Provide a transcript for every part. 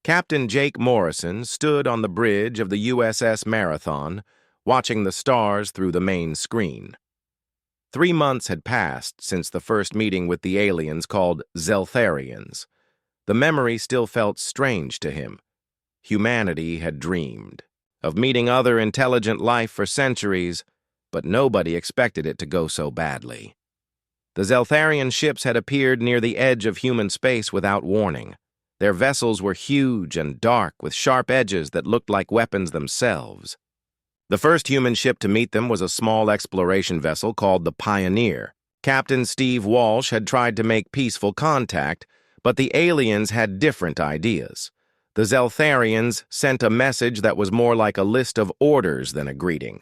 Captain Jake Morrison stood on the bridge of the USS Marathon, watching the stars through the main screen. 3 months had passed since the first meeting with the aliens called Zeltharians. The memory still felt strange to him. Humanity had dreamed of meeting other intelligent life for centuries, but nobody expected it to go so badly. The Zeltharian ships had appeared near the edge of human space without warning. Their vessels were huge and dark, with sharp edges that looked like weapons themselves. The first human ship to meet them was a small exploration vessel called the Pioneer. Captain Steve Walsh had tried to make peaceful contact, but the aliens had different ideas. The Zeltharians sent a message that was more like a list of orders than a greeting.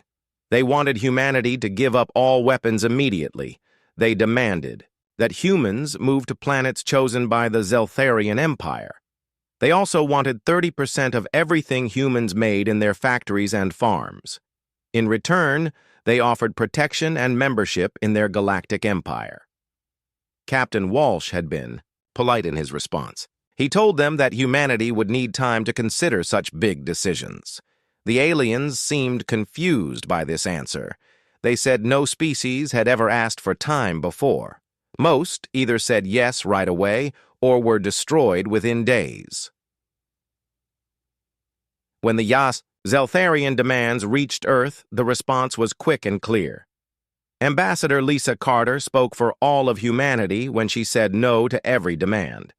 They wanted humanity to give up all weapons immediately. They demanded that humans move to planets chosen by the Zeltharian Empire. They also wanted 30% of everything humans made in their factories and farms. In return, they offered protection and membership in their galactic empire. Captain Walsh had been polite in his response. He told them that humanity would need time to consider such big decisions. The aliens seemed confused by this answer. They said no species had ever asked for time before. Most either said yes right away or were destroyed within days. When the Zeltharian demands reached Earth, the response was quick and clear. Ambassador Lisa Carter spoke for all of humanity when she said no to every demand.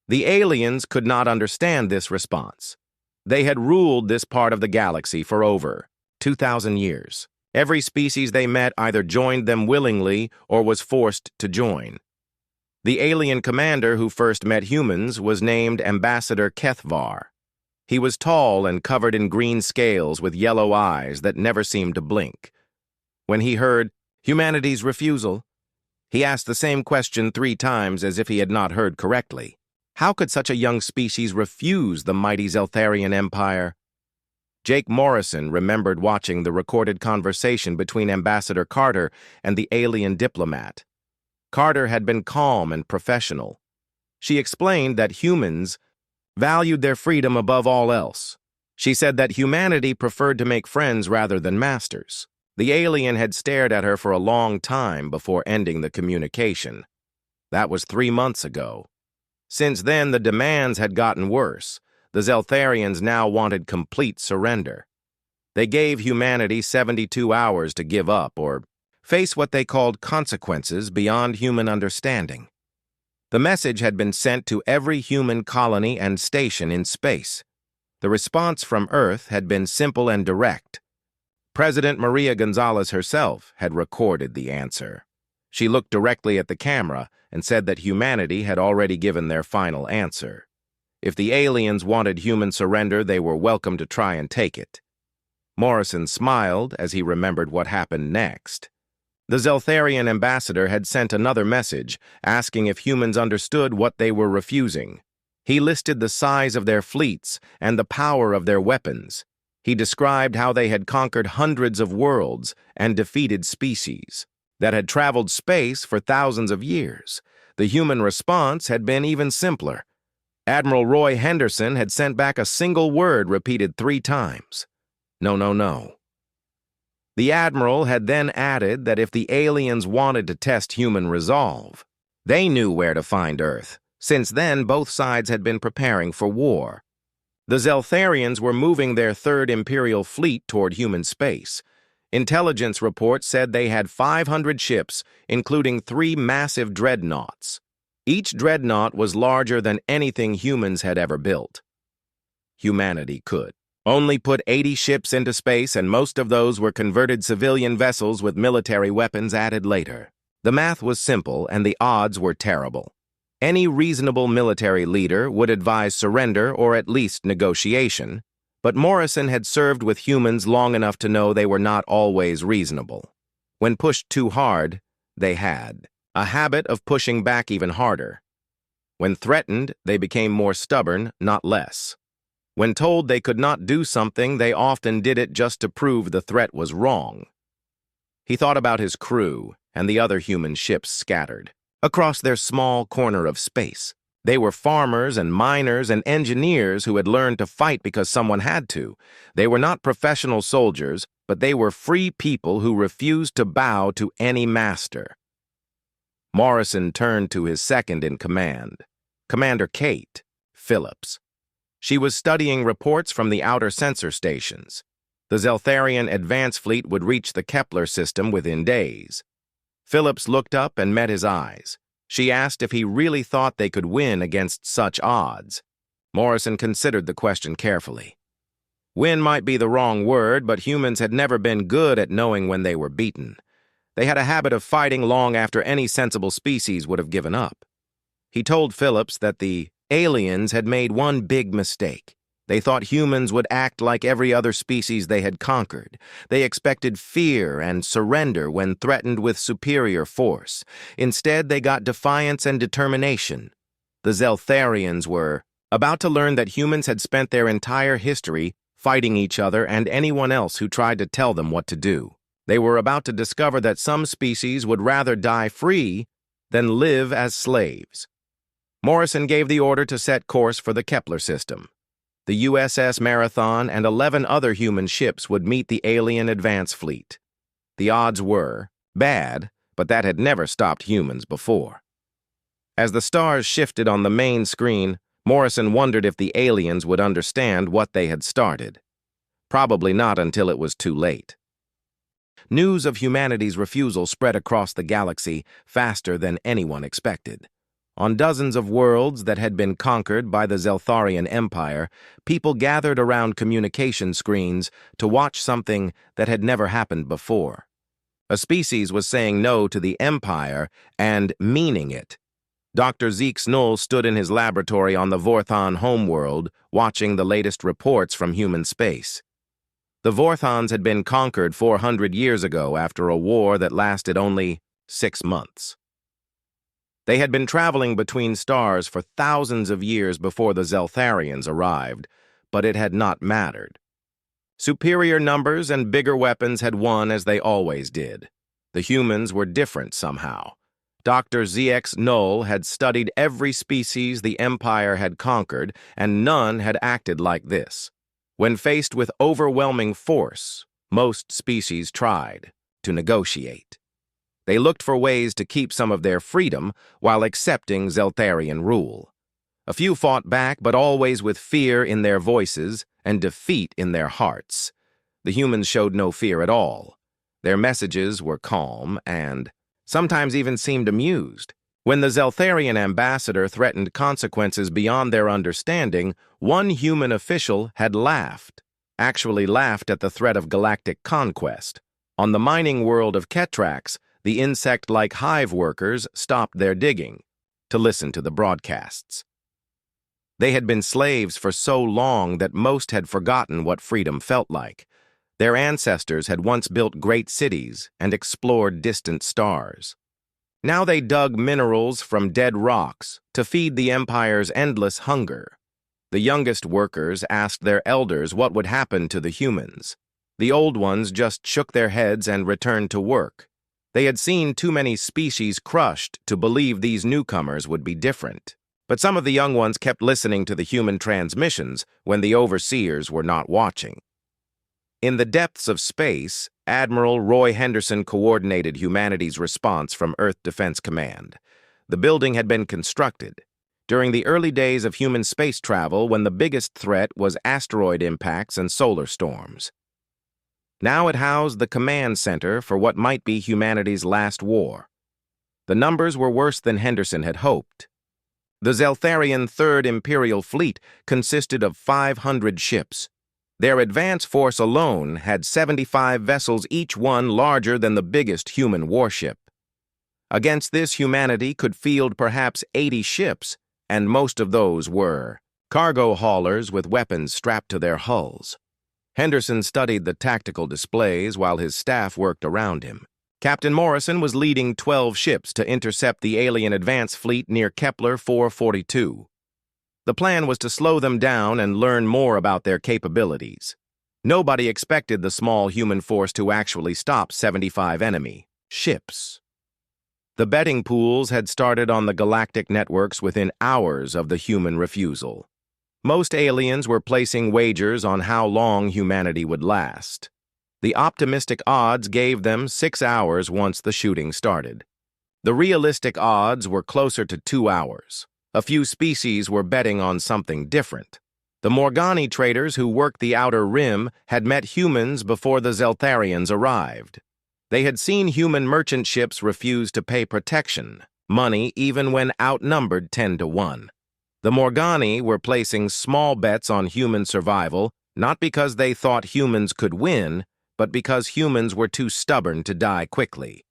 The aliens could not understand this response. They had ruled this part of the galaxy for over 2,000 years. Every species they met either joined them willingly or was forced to join. The alien commander who first met humans was named Ambassador Kethvar. He was tall and covered in green scales with yellow eyes that never seemed to blink. When he heard humanity's refusal, he asked the same question 3 times as if he had not heard correctly. How could such a young species refuse the mighty Zeltharian Empire? Jake Morrison remembered watching the recorded conversation between Ambassador Carter and the alien diplomat. Carter had been calm and professional. She explained that humans valued their freedom above all else. She said that humanity preferred to make friends rather than masters. The alien had stared at her for a long time before ending the communication. That was 3 months ago. Since then, the demands had gotten worse. The Zeltharians now wanted complete surrender. They gave humanity 72 hours to give up or face what they called consequences beyond human understanding. The message had been sent to every human colony and station in space. The response from Earth had been simple and direct. President Maria Gonzalez herself had recorded the answer. She looked directly at the camera and said that humanity had already given their final answer. If the aliens wanted human surrender, they were welcome to try and take it. Morrison smiled as he remembered what happened next. The Zeltharian ambassador had sent another message, asking if humans understood what they were refusing. He listed the size of their fleets and the power of their weapons. He described how they had conquered hundreds of worlds and defeated species that had traveled space for thousands of years. The human response had been even simpler. Admiral Roy Henderson had sent back a single word repeated 3 times. No, no, no. The Admiral had then added that if the aliens wanted to test human resolve, they knew where to find Earth. Since then, both sides had been preparing for war. The Zeltharians were moving their 3rd Imperial Fleet toward human space. Intelligence reports said they had 500 ships, including 3 massive dreadnoughts. Each dreadnought was larger than anything humans had ever built. Humanity could only put 80 ships into space, and most of those were converted civilian vessels with military weapons added later. The math was simple, and the odds were terrible. Any reasonable military leader would advise surrender or at least negotiation, but Morrison had served with humans long enough to know they were not always reasonable. When pushed too hard, they had a habit of pushing back even harder. When threatened, they became more stubborn, not less. When told they could not do something, they often did it just to prove the threat was wrong. He thought about his crew and the other human ships scattered across their small corner of space. They were farmers and miners and engineers who had learned to fight because someone had to. They were not professional soldiers, but they were free people who refused to bow to any master. Morrison turned to his second in command, Commander Kate Phillips. She was studying reports from the outer sensor stations. The Zeltharian advance fleet would reach the Kepler system within days. Phillips looked up and met his eyes. She asked if he really thought they could win against such odds. Morrison considered the question carefully. Win might be the wrong word, but humans had never been good at knowing when they were beaten. They had a habit of fighting long after any sensible species would have given up. He told Phillips that the aliens had made one big mistake. They thought humans would act like every other species they had conquered. They expected fear and surrender when threatened with superior force. Instead, they got defiance and determination. The Zeltharians were about to learn that humans had spent their entire history fighting each other and anyone else who tried to tell them what to do. They were about to discover that some species would rather die free than live as slaves. Morrison gave the order to set course for the Kepler system. The USS Marathon and 11 other human ships would meet the alien advance fleet. The odds were bad, but that had never stopped humans before. As the stars shifted on the main screen, Morrison wondered if the aliens would understand what they had started. Probably not until it was too late. News of humanity's refusal spread across the galaxy faster than anyone expected. On dozens of worlds that had been conquered by the Zeltharian Empire, people gathered around communication screens to watch something that had never happened before. A species was saying no to the Empire and meaning it. Dr. Zeke Snull stood in his laboratory on the Vorthon homeworld, watching the latest reports from human space. The Vorthons had been conquered 400 years ago after a war that lasted only 6 months. They had been traveling between stars for thousands of years before the Zeltharians arrived, but it had not mattered. Superior numbers and bigger weapons had won as they always did. The humans were different somehow. Dr. ZX Null had studied every species the Empire had conquered, and none had acted like this. When faced with overwhelming force, most species tried to negotiate. They looked for ways to keep some of their freedom while accepting Zeltharian rule. A few fought back, but always with fear in their voices and defeat in their hearts. The humans showed no fear at all. Their messages were calm and sometimes even seemed amused. When the Zeltharian ambassador threatened consequences beyond their understanding, one human official had laughed, actually laughed at the threat of galactic conquest. On the mining world of Ketrax, the insect-like hive workers stopped their digging to listen to the broadcasts. They had been slaves for so long that most had forgotten what freedom felt like. Their ancestors had once built great cities and explored distant stars. Now they dug minerals from dead rocks to feed the Empire's endless hunger. The youngest workers asked their elders what would happen to the humans. The old ones just shook their heads and returned to work. They had seen too many species crushed to believe these newcomers would be different. But some of the young ones kept listening to the human transmissions when the overseers were not watching. In the depths of space, Admiral Roy Henderson coordinated humanity's response from Earth Defense Command. The building had been constructed during the early days of human space travel when the biggest threat was asteroid impacts and solar storms. Now it housed the command center for what might be humanity's last war. The numbers were worse than Henderson had hoped. The Zeltharian Third Imperial Fleet consisted of 500 ships. Their advance force alone had 75 vessels, each one larger than the biggest human warship. Against this, humanity could field perhaps 80 ships, and most of those were cargo haulers with weapons strapped to their hulls. Henderson studied the tactical displays while his staff worked around him. Captain Morrison was leading 12 ships to intercept the alien advance fleet near Kepler 442. The plan was to slow them down and learn more about their capabilities. Nobody expected the small human force to actually stop 75 enemy ships. The betting pools had started on the galactic networks within hours of the human refusal. Most aliens were placing wagers on how long humanity would last. The optimistic odds gave them 6 hours once the shooting started. The realistic odds were closer to 2 hours. A few species were betting on something different. The Morgani traders who worked the Outer Rim had met humans before the Zeltharians arrived. They had seen human merchant ships refuse to pay protection, money even when outnumbered 10 to 1. The Morgani were placing small bets on human survival, not because they thought humans could win, but because humans were too stubborn to die quickly.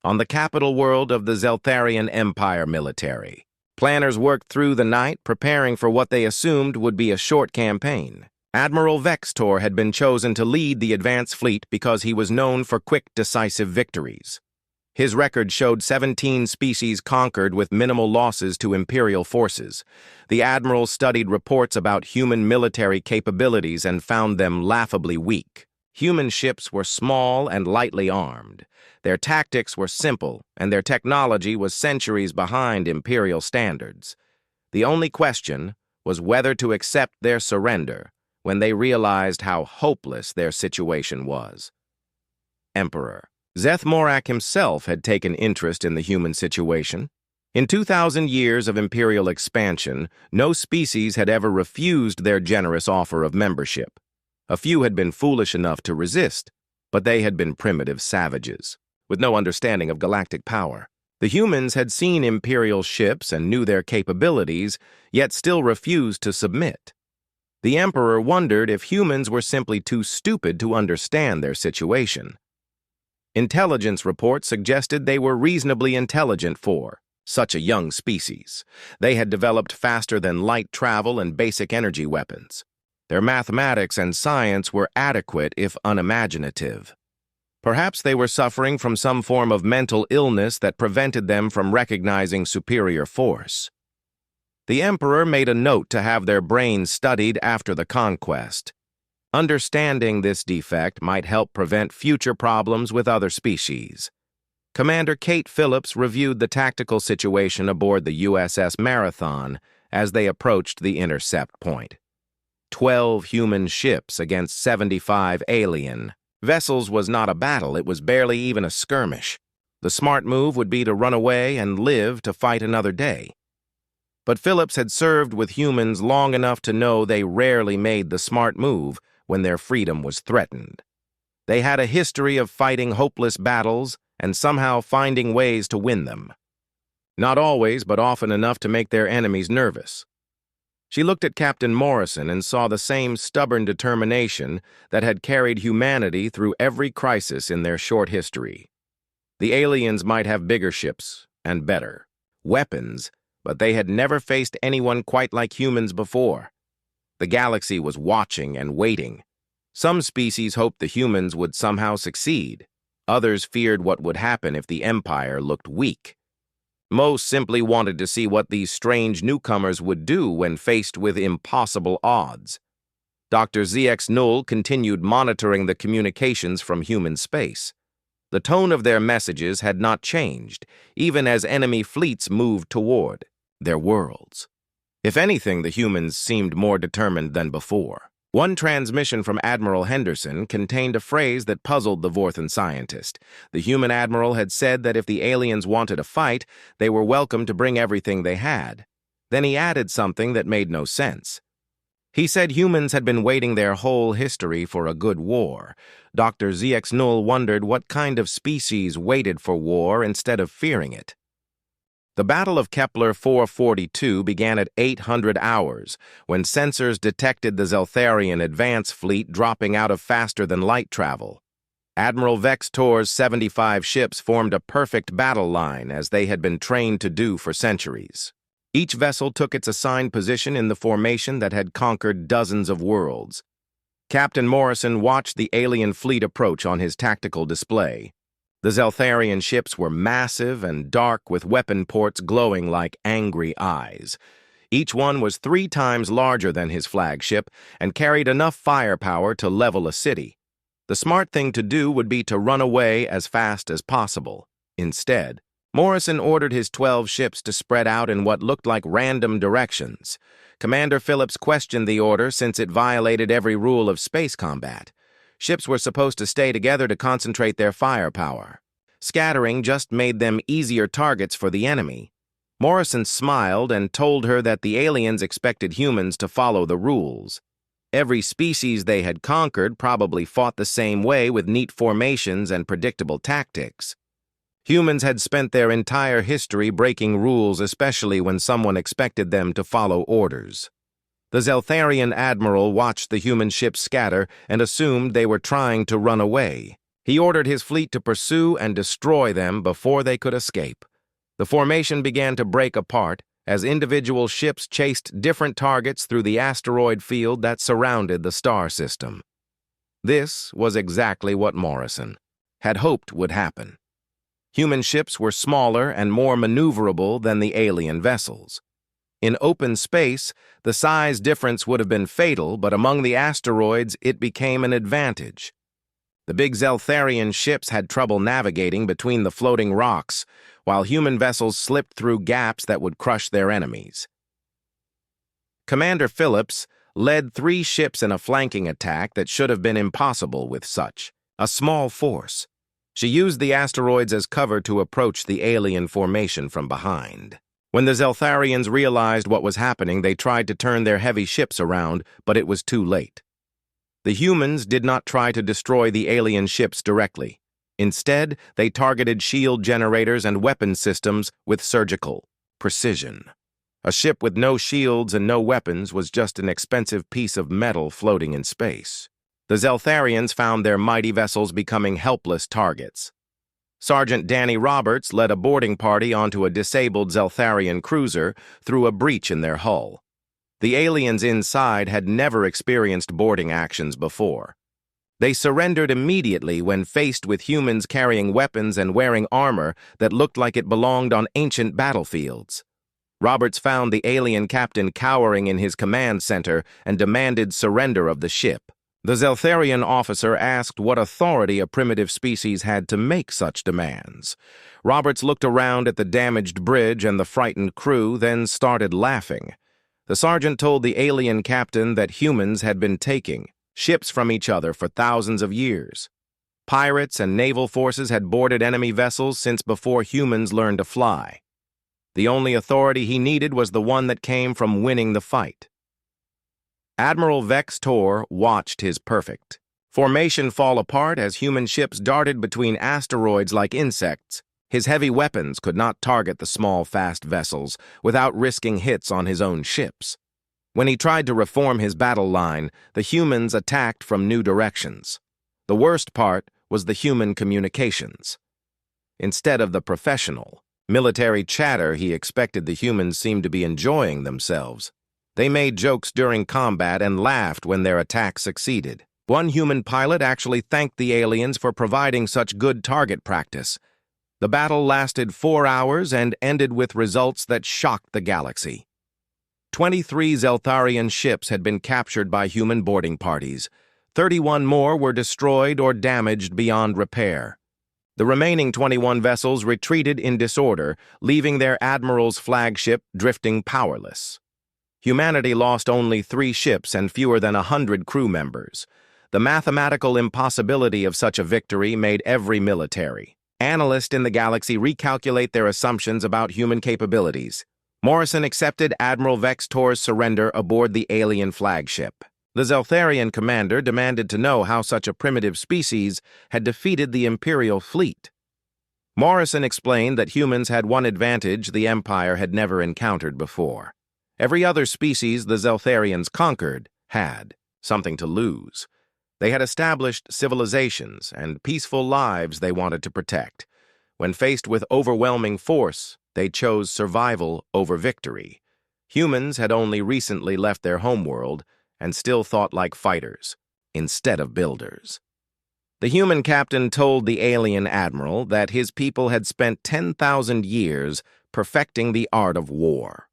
On the capital world of the Zeltharian Empire military, planners worked through the night preparing for what they assumed would be a short campaign. Admiral Vextor had been chosen to lead the advance fleet because he was known for quick, decisive victories. His record showed 17 species conquered with minimal losses to Imperial forces. The Admiral studied reports about human military capabilities and found them laughably weak. Human ships were small and lightly armed. Their tactics were simple, and their technology was centuries behind Imperial standards. The only question was whether to accept their surrender when they realized how hopeless their situation was. Emperor Zeth Morak himself had taken interest in the human situation. In 2,000 years of imperial expansion, no species had ever refused their generous offer of membership. A few had been foolish enough to resist, but they had been primitive savages, with no understanding of galactic power. The humans had seen imperial ships and knew their capabilities, yet still refused to submit. The Emperor wondered if humans were simply too stupid to understand their situation. Intelligence reports suggested they were reasonably intelligent for such a young species. They had developed faster than light travel and basic energy weapons. Their mathematics and science were adequate if unimaginative. Perhaps they were suffering from some form of mental illness that prevented them from recognizing superior force. The Emperor made a note to have their brains studied after the conquest. Understanding this defect might help prevent future problems with other species. Commander Kate Phillips reviewed the tactical situation aboard the USS Marathon as they approached the intercept point. 12 human ships against 75 alien. Vessels was not a battle, it was barely even a skirmish. The smart move would be to run away and live to fight another day. But Phillips had served with humans long enough to know they rarely made the smart move when their freedom was threatened. They had a history of fighting hopeless battles and somehow finding ways to win them. Not always, but often enough to make their enemies nervous. She looked at Captain Morrison and saw the same stubborn determination that had carried humanity through every crisis in their short history. The aliens might have bigger ships, and better weapons, but they had never faced anyone quite like humans before. The galaxy was watching and waiting. Some species hoped the humans would somehow succeed. Others feared what would happen if the Empire looked weak. Most simply wanted to see what these strange newcomers would do when faced with impossible odds. Dr. ZX Null continued monitoring the communications from human space. The tone of their messages had not changed, even as enemy fleets moved toward their worlds. If anything, the humans seemed more determined than before. One transmission from Admiral Henderson contained a phrase that puzzled the Vorthan scientist. The human admiral had said that if the aliens wanted a fight, they were welcome to bring everything they had. Then he added something that made no sense. He said humans had been waiting their whole history for a good war. Dr. ZX Null wondered what kind of species waited for war instead of fearing it. The Battle of Kepler 442 began at 800 hours, when sensors detected the Zeltharian advance fleet dropping out of faster-than-light travel. Admiral Vextor's 75 ships formed a perfect battle line, as they had been trained to do for centuries. Each vessel took its assigned position in the formation that had conquered dozens of worlds. Captain Morrison watched the alien fleet approach on his tactical display. The Zeltharian ships were massive and dark, with weapon ports glowing like angry eyes. Each one was 3 times larger than his flagship and carried enough firepower to level a city. The smart thing to do would be to run away as fast as possible. Instead, Morrison ordered his 12 ships to spread out in what looked like random directions. Commander Phillips questioned the order since it violated every rule of space combat. Ships were supposed to stay together to concentrate their firepower. Scattering just made them easier targets for the enemy. Morrison smiled and told her that the aliens expected humans to follow the rules. Every species they had conquered probably fought the same way with neat formations and predictable tactics. Humans had spent their entire history breaking rules, especially when someone expected them to follow orders. The Zeltharian admiral watched the human ships scatter and assumed they were trying to run away. He ordered his fleet to pursue and destroy them before they could escape. The formation began to break apart as individual ships chased different targets through the asteroid field that surrounded the star system. This was exactly what Morrison had hoped would happen. Human ships were smaller and more maneuverable than the alien vessels. In open space, the size difference would have been fatal, but among the asteroids it became an advantage. The big Zeltharian ships had trouble navigating between the floating rocks, while human vessels slipped through gaps that would crush their enemies. Commander Phillips led 3 ships in a flanking attack that should have been impossible with such a small force. She used the asteroids as cover to approach the alien formation from behind. When the Zeltharians realized what was happening, they tried to turn their heavy ships around, but it was too late. The humans did not try to destroy the alien ships directly. Instead, they targeted shield generators and weapon systems with surgical precision. A ship with no shields and no weapons was just an expensive piece of metal floating in space. The Zeltharians found their mighty vessels becoming helpless targets. Sergeant Danny Roberts led a boarding party onto a disabled Zeltharian cruiser through a breach in their hull. The aliens inside had never experienced boarding actions before. They surrendered immediately when faced with humans carrying weapons and wearing armor that looked like it belonged on ancient battlefields. Roberts found the alien captain cowering in his command center and demanded surrender of the ship. The Zeltharian officer asked what authority a primitive species had to make such demands. Roberts looked around at the damaged bridge and the frightened crew, then started laughing. The sergeant told the alien captain that humans had been taking ships from each other for thousands of years. Pirates and naval forces had boarded enemy vessels since before humans learned to fly. The only authority he needed was the one that came from winning the fight. Admiral Vex Tor watched his perfect formation fall apart as human ships darted between asteroids like insects. His heavy weapons could not target the small, fast vessels without risking hits on his own ships. When he tried to reform his battle line, the humans attacked from new directions. The worst part was the human communications. Instead of the professional military chatter he expected, the humans seemed to be enjoying themselves. They made jokes during combat and laughed when their attack succeeded. One human pilot actually thanked the aliens for providing such good target practice. The battle lasted 4 hours and ended with results that shocked the galaxy. 23 Zeltharian ships had been captured by human boarding parties. 31 more were destroyed or damaged beyond repair. The remaining 21 vessels retreated in disorder, leaving their admiral's flagship drifting powerless. Humanity lost only 3 ships and fewer than 100 crew members. The mathematical impossibility of such a victory made every military analyst in the galaxy recalculate their assumptions about human capabilities. Morrison accepted Admiral Vex Tor's surrender aboard the alien flagship. The Zeltharian commander demanded to know how such a primitive species had defeated the Imperial fleet. Morrison explained that humans had one advantage the Empire had never encountered before. Every other species the Zeltharians conquered had something to lose. They had established civilizations and peaceful lives they wanted to protect. When faced with overwhelming force, they chose survival over victory. Humans had only recently left their homeworld and still thought like fighters instead of builders. The human captain told the alien admiral that his people had spent 10,000 years perfecting the art of war.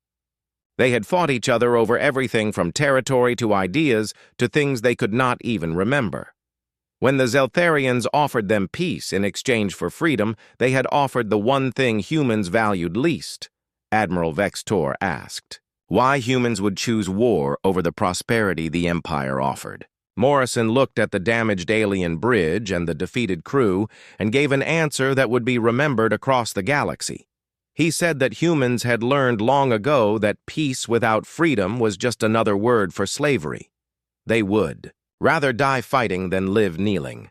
They had fought each other over everything from territory to ideas to things they could not even remember. When the Zeltharians offered them peace in exchange for freedom, they had offered the one thing humans valued least. Admiral Vextor asked why humans would choose war over the prosperity the Empire offered. Morrison looked at the damaged alien bridge and the defeated crew and gave an answer that would be remembered across the galaxy. He said that humans had learned long ago that peace without freedom was just another word for slavery. They would rather die fighting than live kneeling.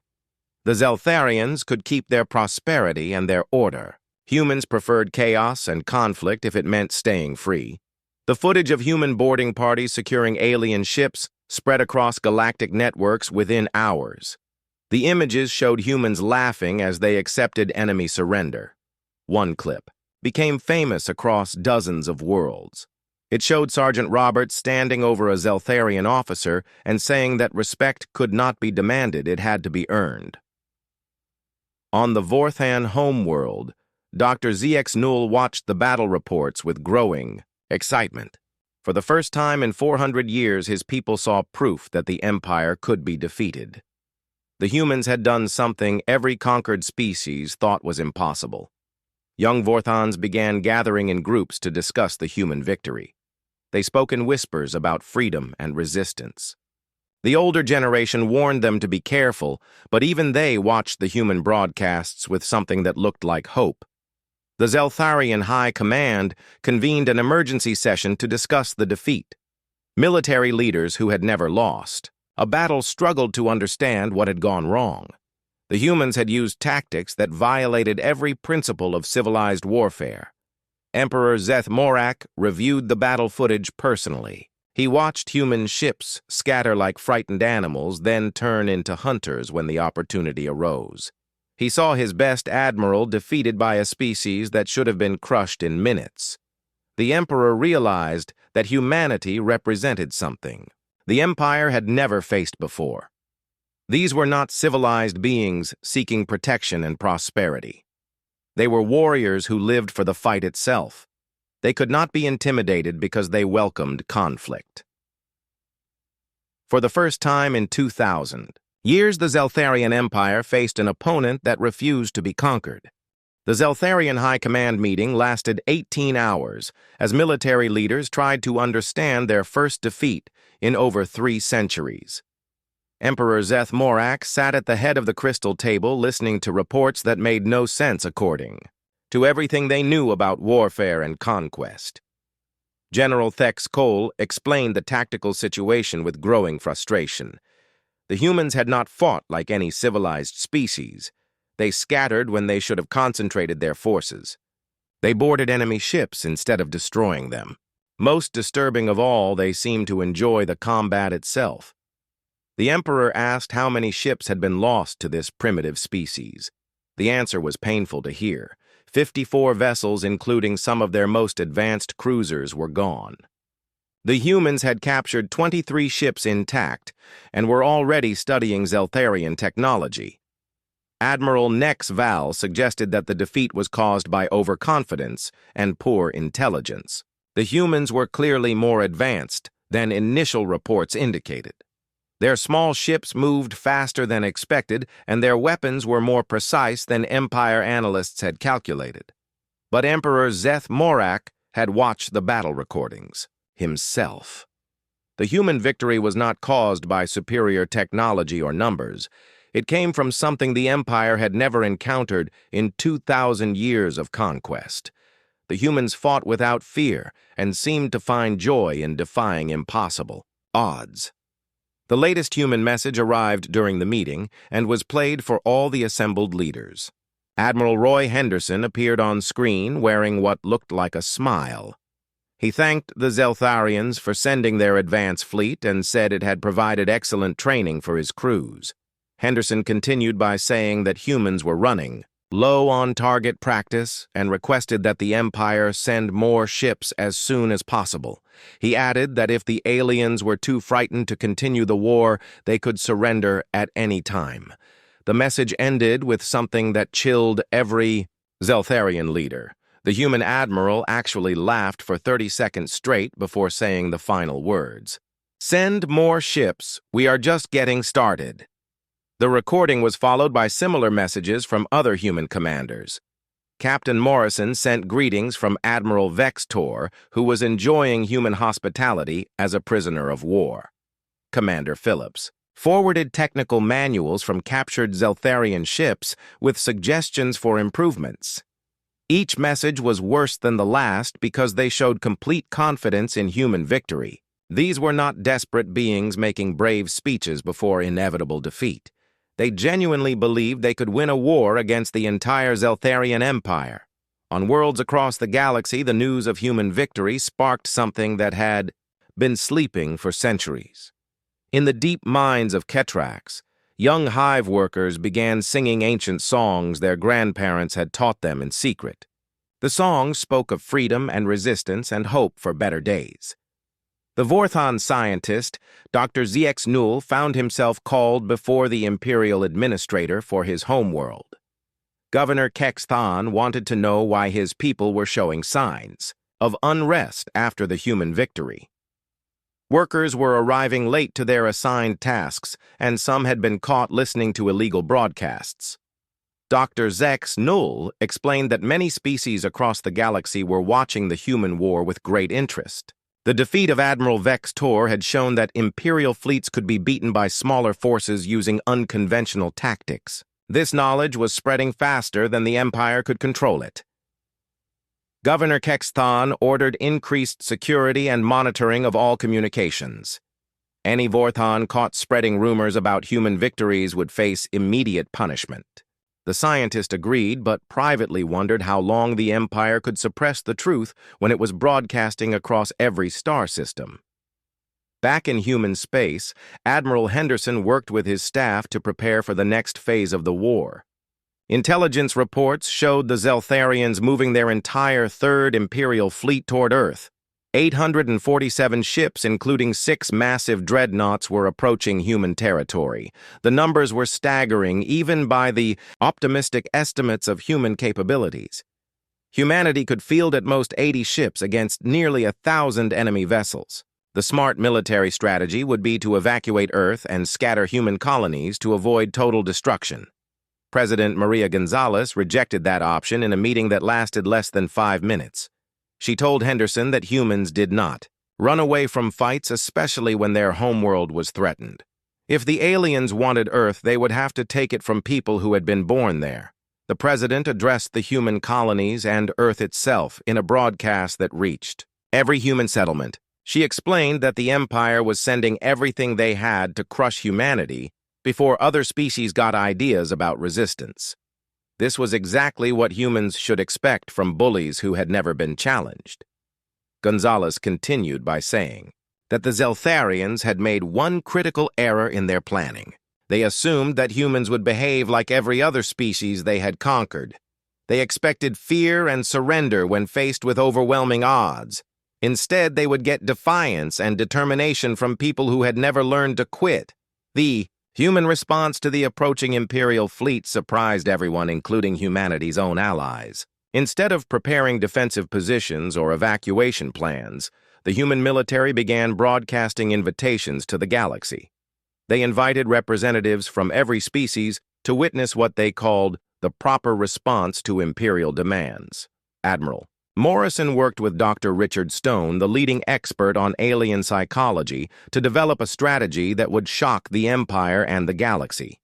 The Zeltharians could keep their prosperity and their order. Humans preferred chaos and conflict if it meant staying free. The footage of human boarding parties securing alien ships spread across galactic networks within hours. The images showed humans laughing as they accepted enemy surrender. One clip became famous across dozens of worlds. It showed Sergeant Roberts standing over a Zeltharian officer and saying that respect could not be demanded, it had to be earned. On the Vorthan homeworld, Dr. ZX Null watched the battle reports with growing excitement. For the first time in 400 years, his people saw proof that the Empire could be defeated. The humans had done something every conquered species thought was impossible. Young Vorthans began gathering in groups to discuss the human victory. They spoke in whispers about freedom and resistance. The older generation warned them to be careful, but even they watched the human broadcasts with something that looked like hope. The Zeltharian High Command convened an emergency session to discuss the defeat. Military leaders who had never lost. A battle struggled to understand what had gone wrong. The humans had used tactics that violated every principle of civilized warfare. Emperor Zeth Morak reviewed the battle footage personally. He watched human ships scatter like frightened animals, then turn into hunters when the opportunity arose. He saw his best admiral defeated by a species that should have been crushed in minutes. The Emperor realized that humanity represented something the Empire had never faced before. These were not civilized beings seeking protection and prosperity. They were warriors who lived for the fight itself. They could not be intimidated because they welcomed conflict. For the first time in 2000 years, the Zeltharian Empire faced an opponent that refused to be conquered. The Zeltharian High Command meeting lasted 18 hours as military leaders tried to understand their first defeat in over 3 centuries. Emperor Zeth Morak sat at the head of the crystal table listening to reports that made no sense according to everything they knew about warfare and conquest. General Thex Cole explained the tactical situation with growing frustration. The humans had not fought like any civilized species. They scattered when they should have concentrated their forces. They boarded enemy ships instead of destroying them. Most disturbing of all, they seemed to enjoy the combat itself. The Emperor asked how many ships had been lost to this primitive species. The answer was painful to hear. 54 vessels, including some of their most advanced cruisers, were gone. The humans had captured 23 ships intact and were already studying Zeltharian technology. Admiral Nex Val suggested that the defeat was caused by overconfidence and poor intelligence. The humans were clearly more advanced than initial reports indicated. Their small ships moved faster than expected, and their weapons were more precise than Empire analysts had calculated. But Emperor Zeth Morak had watched the battle recordings himself. The human victory was not caused by superior technology or numbers. It came from something the Empire had never encountered in 2,000 years of conquest. The humans fought without fear and seemed to find joy in defying impossible odds. The latest human message arrived during the meeting and was played for all the assembled leaders. Admiral Roy Henderson appeared on screen wearing what looked like a smile. He thanked the Zeltharians for sending their advance fleet and said it had provided excellent training for his crews. Henderson continued by saying that humans were running low on target practice and requested that the Empire send more ships as soon as possible. He added that if the aliens were too frightened to continue the war, they could surrender at any time. The message ended with something that chilled every Zeltharian leader. The human admiral actually laughed for 30 seconds straight before saying the final words. "Send more ships. We are just getting started." The recording was followed by similar messages from other human commanders. Captain Morrison sent greetings from Admiral Vextor, who was enjoying human hospitality as a prisoner of war. Commander Phillips forwarded technical manuals from captured Zeltharian ships with suggestions for improvements. Each message was worse than the last because they showed complete confidence in human victory. These were not desperate beings making brave speeches before inevitable defeat. They genuinely believed they could win a war against the entire Zeltharian Empire. On worlds across the galaxy, the news of human victory sparked something that had been sleeping for centuries. In the deep mines of Ketrax, young hive workers began singing ancient songs their grandparents had taught them in secret. The songs spoke of freedom and resistance and hope for better days. The Vorthon scientist, Dr. ZX Null, found himself called before the Imperial Administrator for his homeworld. Governor Kexthan wanted to know why his people were showing signs of unrest after the human victory. Workers were arriving late to their assigned tasks, and some had been caught listening to illegal broadcasts. Dr. ZX Null explained that many species across the galaxy were watching the human war with great interest. The defeat of Admiral Vextor had shown that Imperial fleets could be beaten by smaller forces using unconventional tactics. This knowledge was spreading faster than the Empire could control it. Governor Kexthan ordered increased security and monitoring of all communications. Any Vorthon caught spreading rumors about human victories would face immediate punishment. The scientist agreed, but privately wondered how long the Empire could suppress the truth when it was broadcasting across every star system. Back in human space, Admiral Henderson worked with his staff to prepare for the next phase of the war. Intelligence reports showed the Zeltharians moving their entire Third Imperial Fleet toward Earth. 847 ships, including 6 massive dreadnoughts, were approaching human territory. The numbers were staggering, even by the optimistic estimates of human capabilities. Humanity could field at most 80 ships against nearly 1,000 enemy vessels. The smart military strategy would be to evacuate Earth and scatter human colonies to avoid total destruction. President Maria Gonzalez rejected that option in a meeting that lasted less than 5 minutes. She told Henderson that humans did not run away from fights, especially when their homeworld was threatened. If the aliens wanted Earth, they would have to take it from people who had been born there. The president addressed the human colonies and Earth itself in a broadcast that reached every human settlement. She explained that the Empire was sending everything they had to crush humanity before other species got ideas about resistance. This was exactly what humans should expect from bullies who had never been challenged. Gonzalez continued by saying that the Zeltharians had made one critical error in their planning. They assumed that humans would behave like every other species they had conquered. They expected fear and surrender when faced with overwhelming odds. Instead, they would get defiance and determination from people who had never learned to quit. The human response to the approaching Imperial fleet surprised everyone, including humanity's own allies. Instead of preparing defensive positions or evacuation plans, the human military began broadcasting invitations to the galaxy. They invited representatives from every species to witness what they called the proper response to Imperial demands. Admiral Morrison worked with Dr. Richard Stone, the leading expert on alien psychology, to develop a strategy that would shock the Empire and the galaxy.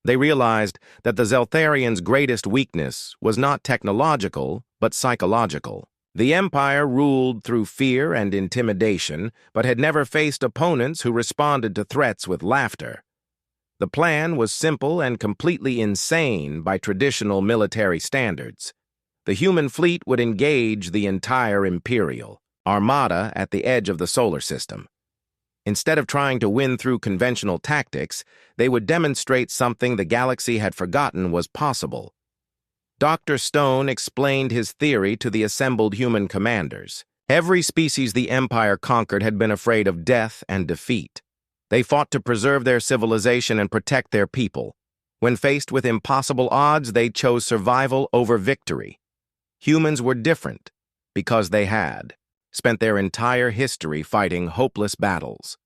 They realized that the Zeltharians' greatest weakness was not technological, but psychological. The Empire ruled through fear and intimidation, but had never faced opponents who responded to threats with laughter. The plan was simple and completely insane by traditional military standards. The human fleet would engage the entire Imperial armada at the edge of the solar system. Instead of trying to win through conventional tactics, they would demonstrate something the galaxy had forgotten was possible. Dr. Stone explained his theory to the assembled human commanders. Every species the Empire conquered had been afraid of death and defeat. They fought to preserve their civilization and protect their people. When faced with impossible odds, they chose survival over victory. Humans were different because they had spent their entire history fighting hopeless battles.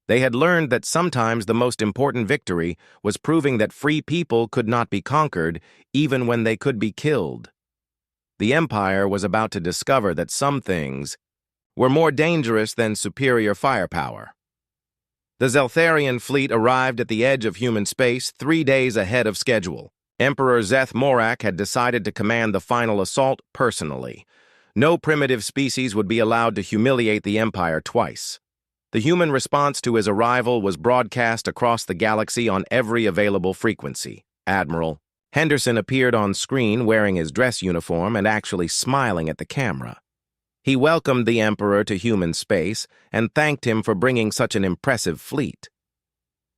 They had learned that sometimes the most important victory was proving that free people could not be conquered, even when they could be killed. The Empire was about to discover that some things were more dangerous than superior firepower. The Zeltharian fleet arrived at the edge of human space 3 days ahead of schedule. Emperor Zeth Morak had decided to command the final assault personally. No primitive species would be allowed to humiliate the Empire twice. The human response to his arrival was broadcast across the galaxy on every available frequency. Admiral Henderson appeared on screen wearing his dress uniform and actually smiling at the camera. He welcomed the Emperor to human space and thanked him for bringing such an impressive fleet.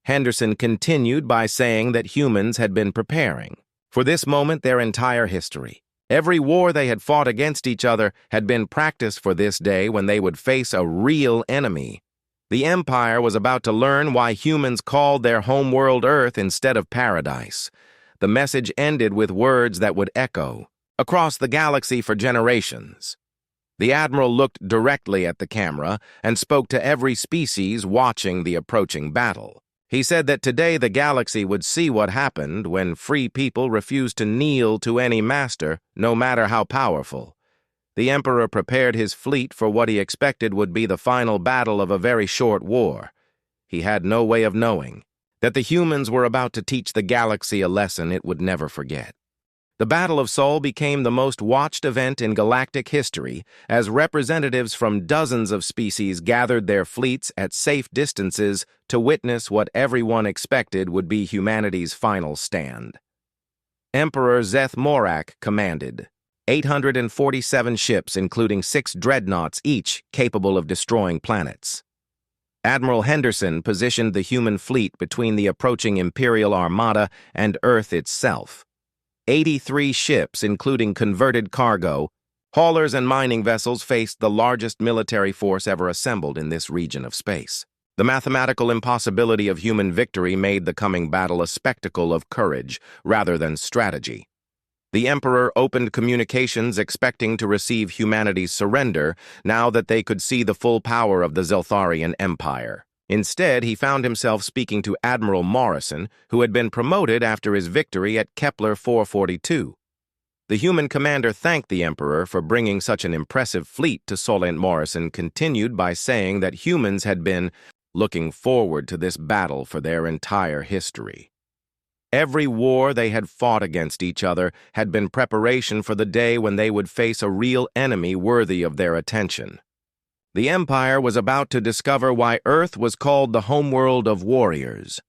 Henderson continued by saying that humans had been preparing for this moment their entire history. Every war they had fought against each other had been practiced for this day when they would face a real enemy. The Empire was about to learn why humans called their homeworld Earth instead of paradise. The message ended with words that would echo across the galaxy for generations. The Admiral looked directly at the camera and spoke to every species watching the approaching battle. He said that today the galaxy would see what happened when free people refused to kneel to any master, no matter how powerful. The Emperor prepared his fleet for what he expected would be the final battle of a very short war. He had no way of knowing that the humans were about to teach the galaxy a lesson it would never forget. The Battle of Sol became the most watched event in galactic history as representatives from dozens of species gathered their fleets at safe distances to witness what everyone expected would be humanity's final stand. Emperor Zeth Morak commanded 847 ships, including 6 dreadnoughts each capable of destroying planets. Admiral Henderson positioned the human fleet between the approaching Imperial Armada and Earth itself. 83 ships, including converted cargo, haulers, and mining vessels, faced the largest military force ever assembled in this region of space. The mathematical impossibility of human victory made the coming battle a spectacle of courage rather than strategy. The Emperor opened communications expecting to receive humanity's surrender now that they could see the full power of the Zeltharian Empire. Instead, he found himself speaking to Admiral Morrison, who had been promoted after his victory at Kepler 442. The human commander thanked the Emperor for bringing such an impressive fleet to Sol, and Morrison continued by saying that humans had been looking forward to this battle for their entire history. Every war they had fought against each other had been preparation for the day when they would face a real enemy worthy of their attention. The Empire was about to discover why Earth was called the homeworld of warriors.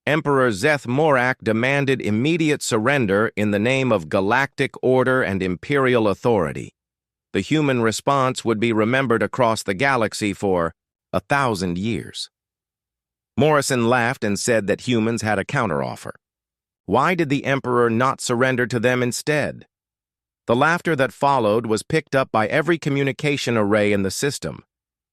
Emperor Zeth Morak demanded immediate surrender in the name of galactic order and imperial authority. The human response would be remembered across the galaxy for 1,000 years. Morrison laughed and said that humans had a counteroffer. Why did the Emperor not surrender to them instead? The laughter that followed was picked up by every communication array in the system.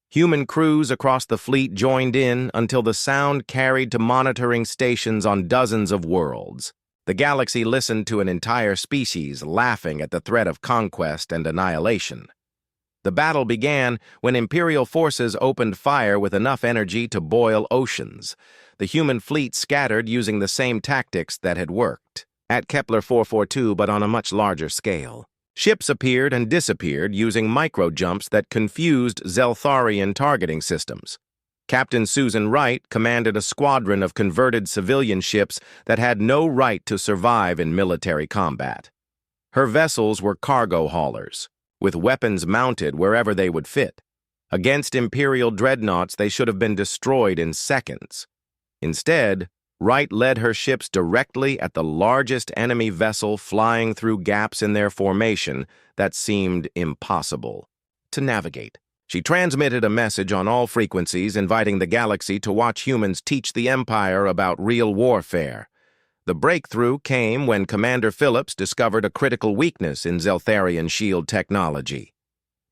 Human crews across the fleet joined in until the sound carried to monitoring stations on dozens of worlds. The galaxy listened to an entire species laughing at the threat of conquest and annihilation. The battle began when Imperial forces opened fire with enough energy to boil oceans. The human fleet scattered using the same tactics that had worked at Kepler 442, but on a much larger scale. Ships appeared and disappeared using micro-jumps that confused Zeltharian targeting systems. Captain Susan Wright commanded a squadron of converted civilian ships that had no right to survive in military combat. Her vessels were cargo haulers, with weapons mounted wherever they would fit. Against Imperial dreadnoughts, they should have been destroyed in seconds. Instead, Wright led her ships directly at the largest enemy vessel, flying through gaps in their formation that seemed impossible to navigate. She transmitted a message on all frequencies inviting the galaxy to watch humans teach the Empire about real warfare. The breakthrough came when Commander Phillips discovered a critical weakness in Zeltharian shield technology.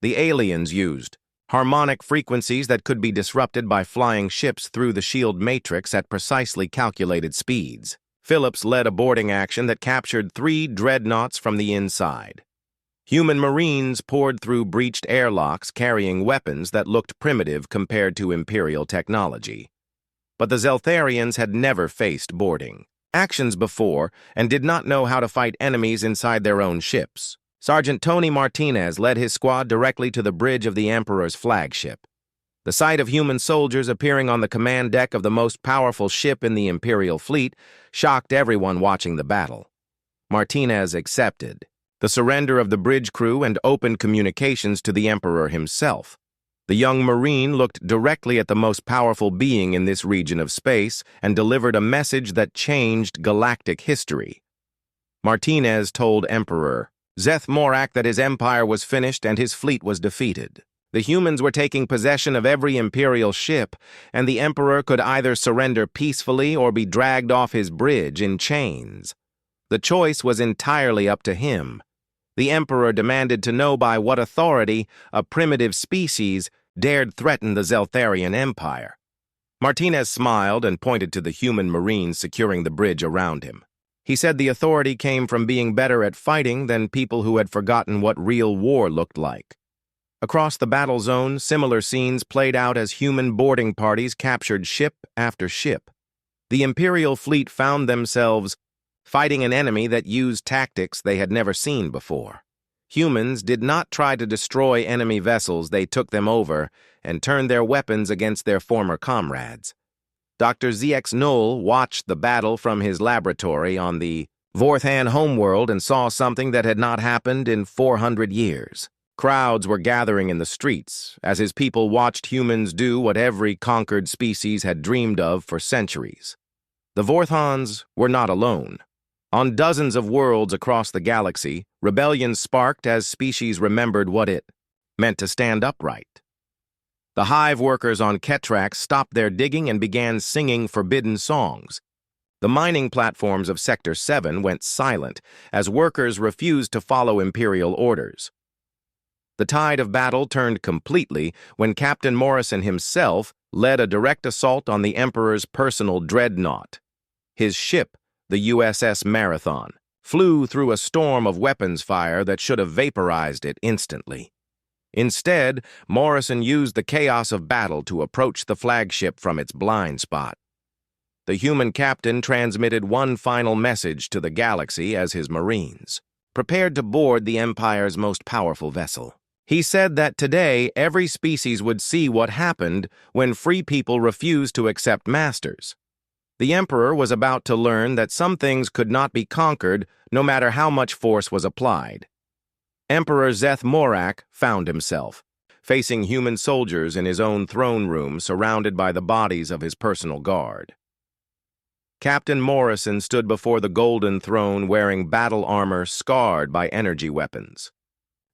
The aliens used harmonic frequencies that could be disrupted by flying ships through the shield matrix at precisely calculated speeds. Phillips led a boarding action that captured 3 dreadnoughts from the inside. Human Marines poured through breached airlocks carrying weapons that looked primitive compared to Imperial technology. But the Zeltharians had never faced boarding actions before and did not know how to fight enemies inside their own ships. Sergeant Tony Martinez led his squad directly to the bridge of the Emperor's flagship. The sight of human soldiers appearing on the command deck of the most powerful ship in the Imperial fleet shocked everyone watching the battle. Martinez accepted the surrender of the bridge crew and opened communications to the Emperor himself. The young Marine looked directly at the most powerful being in this region of space and delivered a message that changed galactic history. Martinez told Emperor Zeth Morak that his empire was finished and his fleet was defeated. The humans were taking possession of every Imperial ship, and the Emperor could either surrender peacefully or be dragged off his bridge in chains. The choice was entirely up to him. The Emperor demanded to know by what authority a primitive species dared threaten the Zeltharian Empire. Martinez smiled and pointed to the human Marines securing the bridge around him. He said the authority came from being better at fighting than people who had forgotten what real war looked like. Across the battle zone, similar scenes played out as human boarding parties captured ship after ship. The Imperial fleet found themselves fighting an enemy that used tactics they had never seen before. Humans did not try to destroy enemy vessels, they took them over and turned their weapons against their former comrades. Dr. ZX Knoll watched the battle from his laboratory on the Vorthan homeworld and saw something that had not happened in 400 years. Crowds were gathering in the streets as his people watched humans do what every conquered species had dreamed of for centuries. The Vorthans were not alone. On dozens of worlds across the galaxy, rebellion sparked as species remembered what it meant to stand upright. The hive workers on Ketrax stopped their digging and began singing forbidden songs. The mining platforms of Sector 7 went silent as workers refused to follow Imperial orders. The tide of battle turned completely when Captain Morrison himself led a direct assault on the Emperor's personal dreadnought. His ship, the USS Marathon, flew through a storm of weapons fire that should have vaporized it instantly. Instead, Morrison used the chaos of battle to approach the flagship from its blind spot. The human captain transmitted one final message to the galaxy as his Marines prepared to board the Empire's most powerful vessel. He said that today every species would see what happened when free people refused to accept masters. The Emperor was about to learn that some things could not be conquered no matter how much force was applied. Emperor Zeth Morak found himself facing human soldiers in his own throne room surrounded by the bodies of his personal guard. Captain Morrison stood before the golden throne wearing battle armor scarred by energy weapons.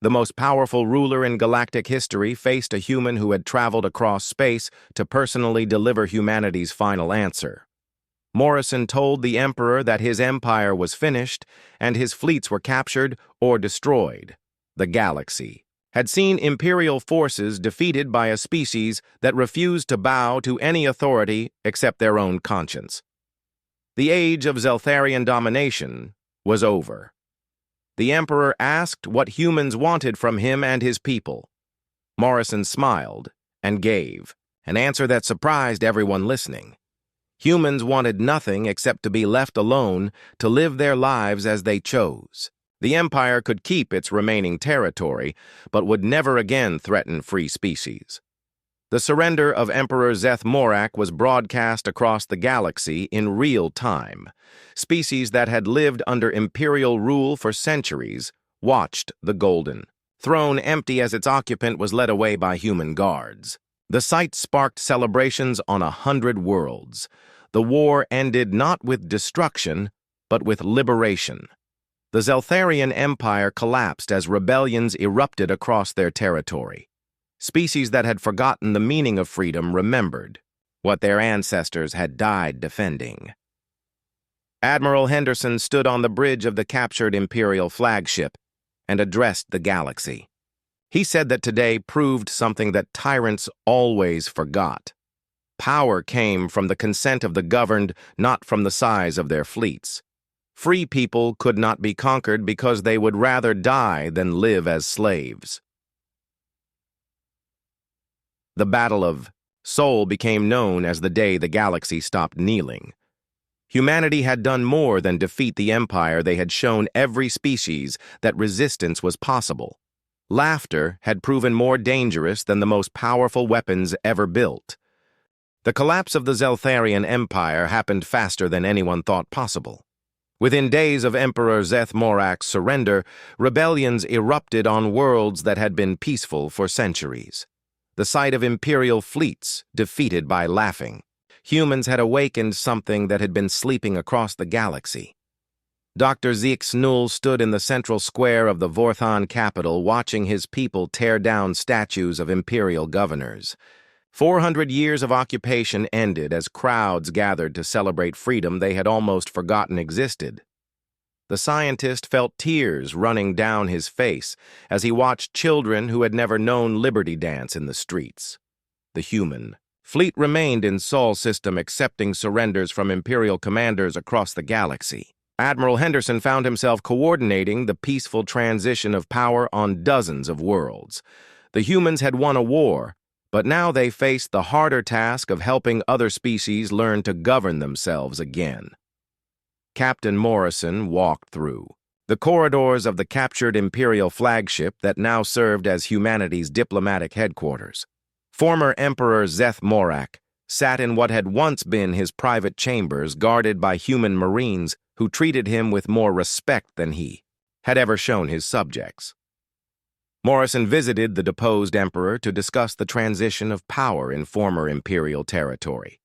The most powerful ruler in galactic history faced a human who had traveled across space to personally deliver humanity's final answer. Morrison told the Emperor that his empire was finished and his fleets were captured or destroyed. The galaxy had seen Imperial forces defeated by a species that refused to bow to any authority except their own conscience. The age of Zeltharian domination was over. The Emperor asked what humans wanted from him and his people. Morrison smiled and gave an answer that surprised everyone listening. Humans wanted nothing except to be left alone to live their lives as they chose. The Empire could keep its remaining territory, but would never again threaten free species. The surrender of Emperor Zeth Morak was broadcast across the galaxy in real time. Species that had lived under Imperial rule for centuries watched the Golden Throne empty as its occupant was led away by human guards. The sight sparked celebrations on 100 worlds. The war ended not with destruction, but with liberation. The Zeltharian Empire collapsed as rebellions erupted across their territory. Species that had forgotten the meaning of freedom remembered what their ancestors had died defending. Admiral Henderson stood on the bridge of the captured Imperial flagship and addressed the galaxy. He said that today proved something that tyrants always forgot. Power came from the consent of the governed, not from the size of their fleets. Free people could not be conquered because they would rather die than live as slaves. The Battle of Seoul became known as the day the galaxy stopped kneeling. Humanity had done more than defeat the Empire. They had shown every species that resistance was possible. Laughter had proven more dangerous than the most powerful weapons ever built. The collapse of the Zeltharian Empire happened faster than anyone thought possible. Within days of Emperor Zeth-Morak's surrender, rebellions erupted on worlds that had been peaceful for centuries. The sight of imperial fleets defeated by laughing. Humans had awakened something that had been sleeping across the galaxy. Dr. Zeke Snull stood in the central square of the Vorthon capital watching his people tear down statues of imperial governors. 400 years of occupation ended as crowds gathered to celebrate freedom they had almost forgotten existed. The scientist felt tears running down his face as he watched children who had never known liberty dance in the streets. The human fleet remained in Sol system, accepting surrenders from imperial commanders across the galaxy. Admiral Henderson found himself coordinating the peaceful transition of power on dozens of worlds. The humans had won a war, but now they faced the harder task of helping other species learn to govern themselves again. Captain Morrison walked through the corridors of the captured Imperial flagship that now served as humanity's diplomatic headquarters. Former Emperor Zeth-Morak sat in what had once been his private chambers, guarded by human marines who treated him with more respect than he had ever shown his subjects. Morrison visited the deposed emperor to discuss the transition of power in former imperial territory.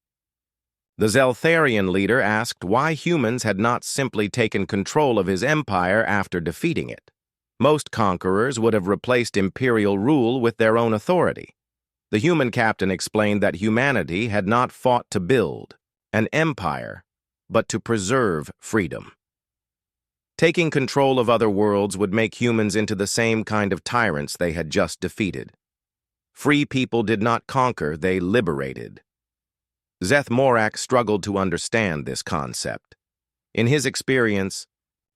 The Zeltharian leader asked why humans had not simply taken control of his empire after defeating it. Most conquerors would have replaced imperial rule with their own authority. The human captain explained that humanity had not fought to build an empire, but to preserve freedom. Taking control of other worlds would make humans into the same kind of tyrants they had just defeated. Free people did not conquer, they liberated. Zeth-Morak struggled to understand this concept. In his experience,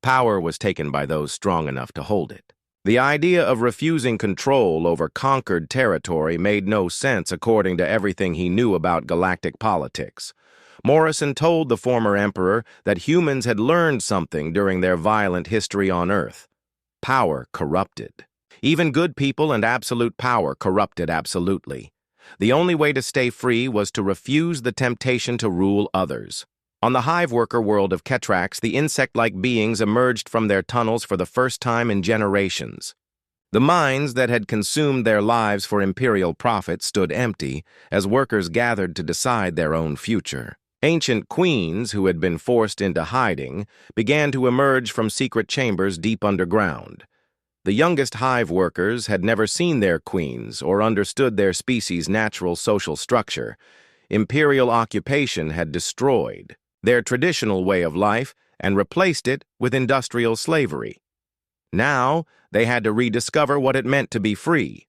power was taken by those strong enough to hold it. The idea of refusing control over conquered territory made no sense according to everything he knew about galactic politics. Morrison told the former emperor that humans had learned something during their violent history on Earth. Power corrupted. Even good people and absolute power corrupted absolutely. The only way to stay free was to refuse the temptation to rule others. On the hive worker world of Ketrax, the insect-like beings emerged from their tunnels for the first time in generations. The mines that had consumed their lives for imperial profit stood empty as workers gathered to decide their own future. Ancient queens, who had been forced into hiding, began to emerge from secret chambers deep underground. The youngest hive workers had never seen their queens or understood their species' natural social structure. Imperial occupation had destroyed their traditional way of life and replaced it with industrial slavery. Now, they had to rediscover what it meant to be free.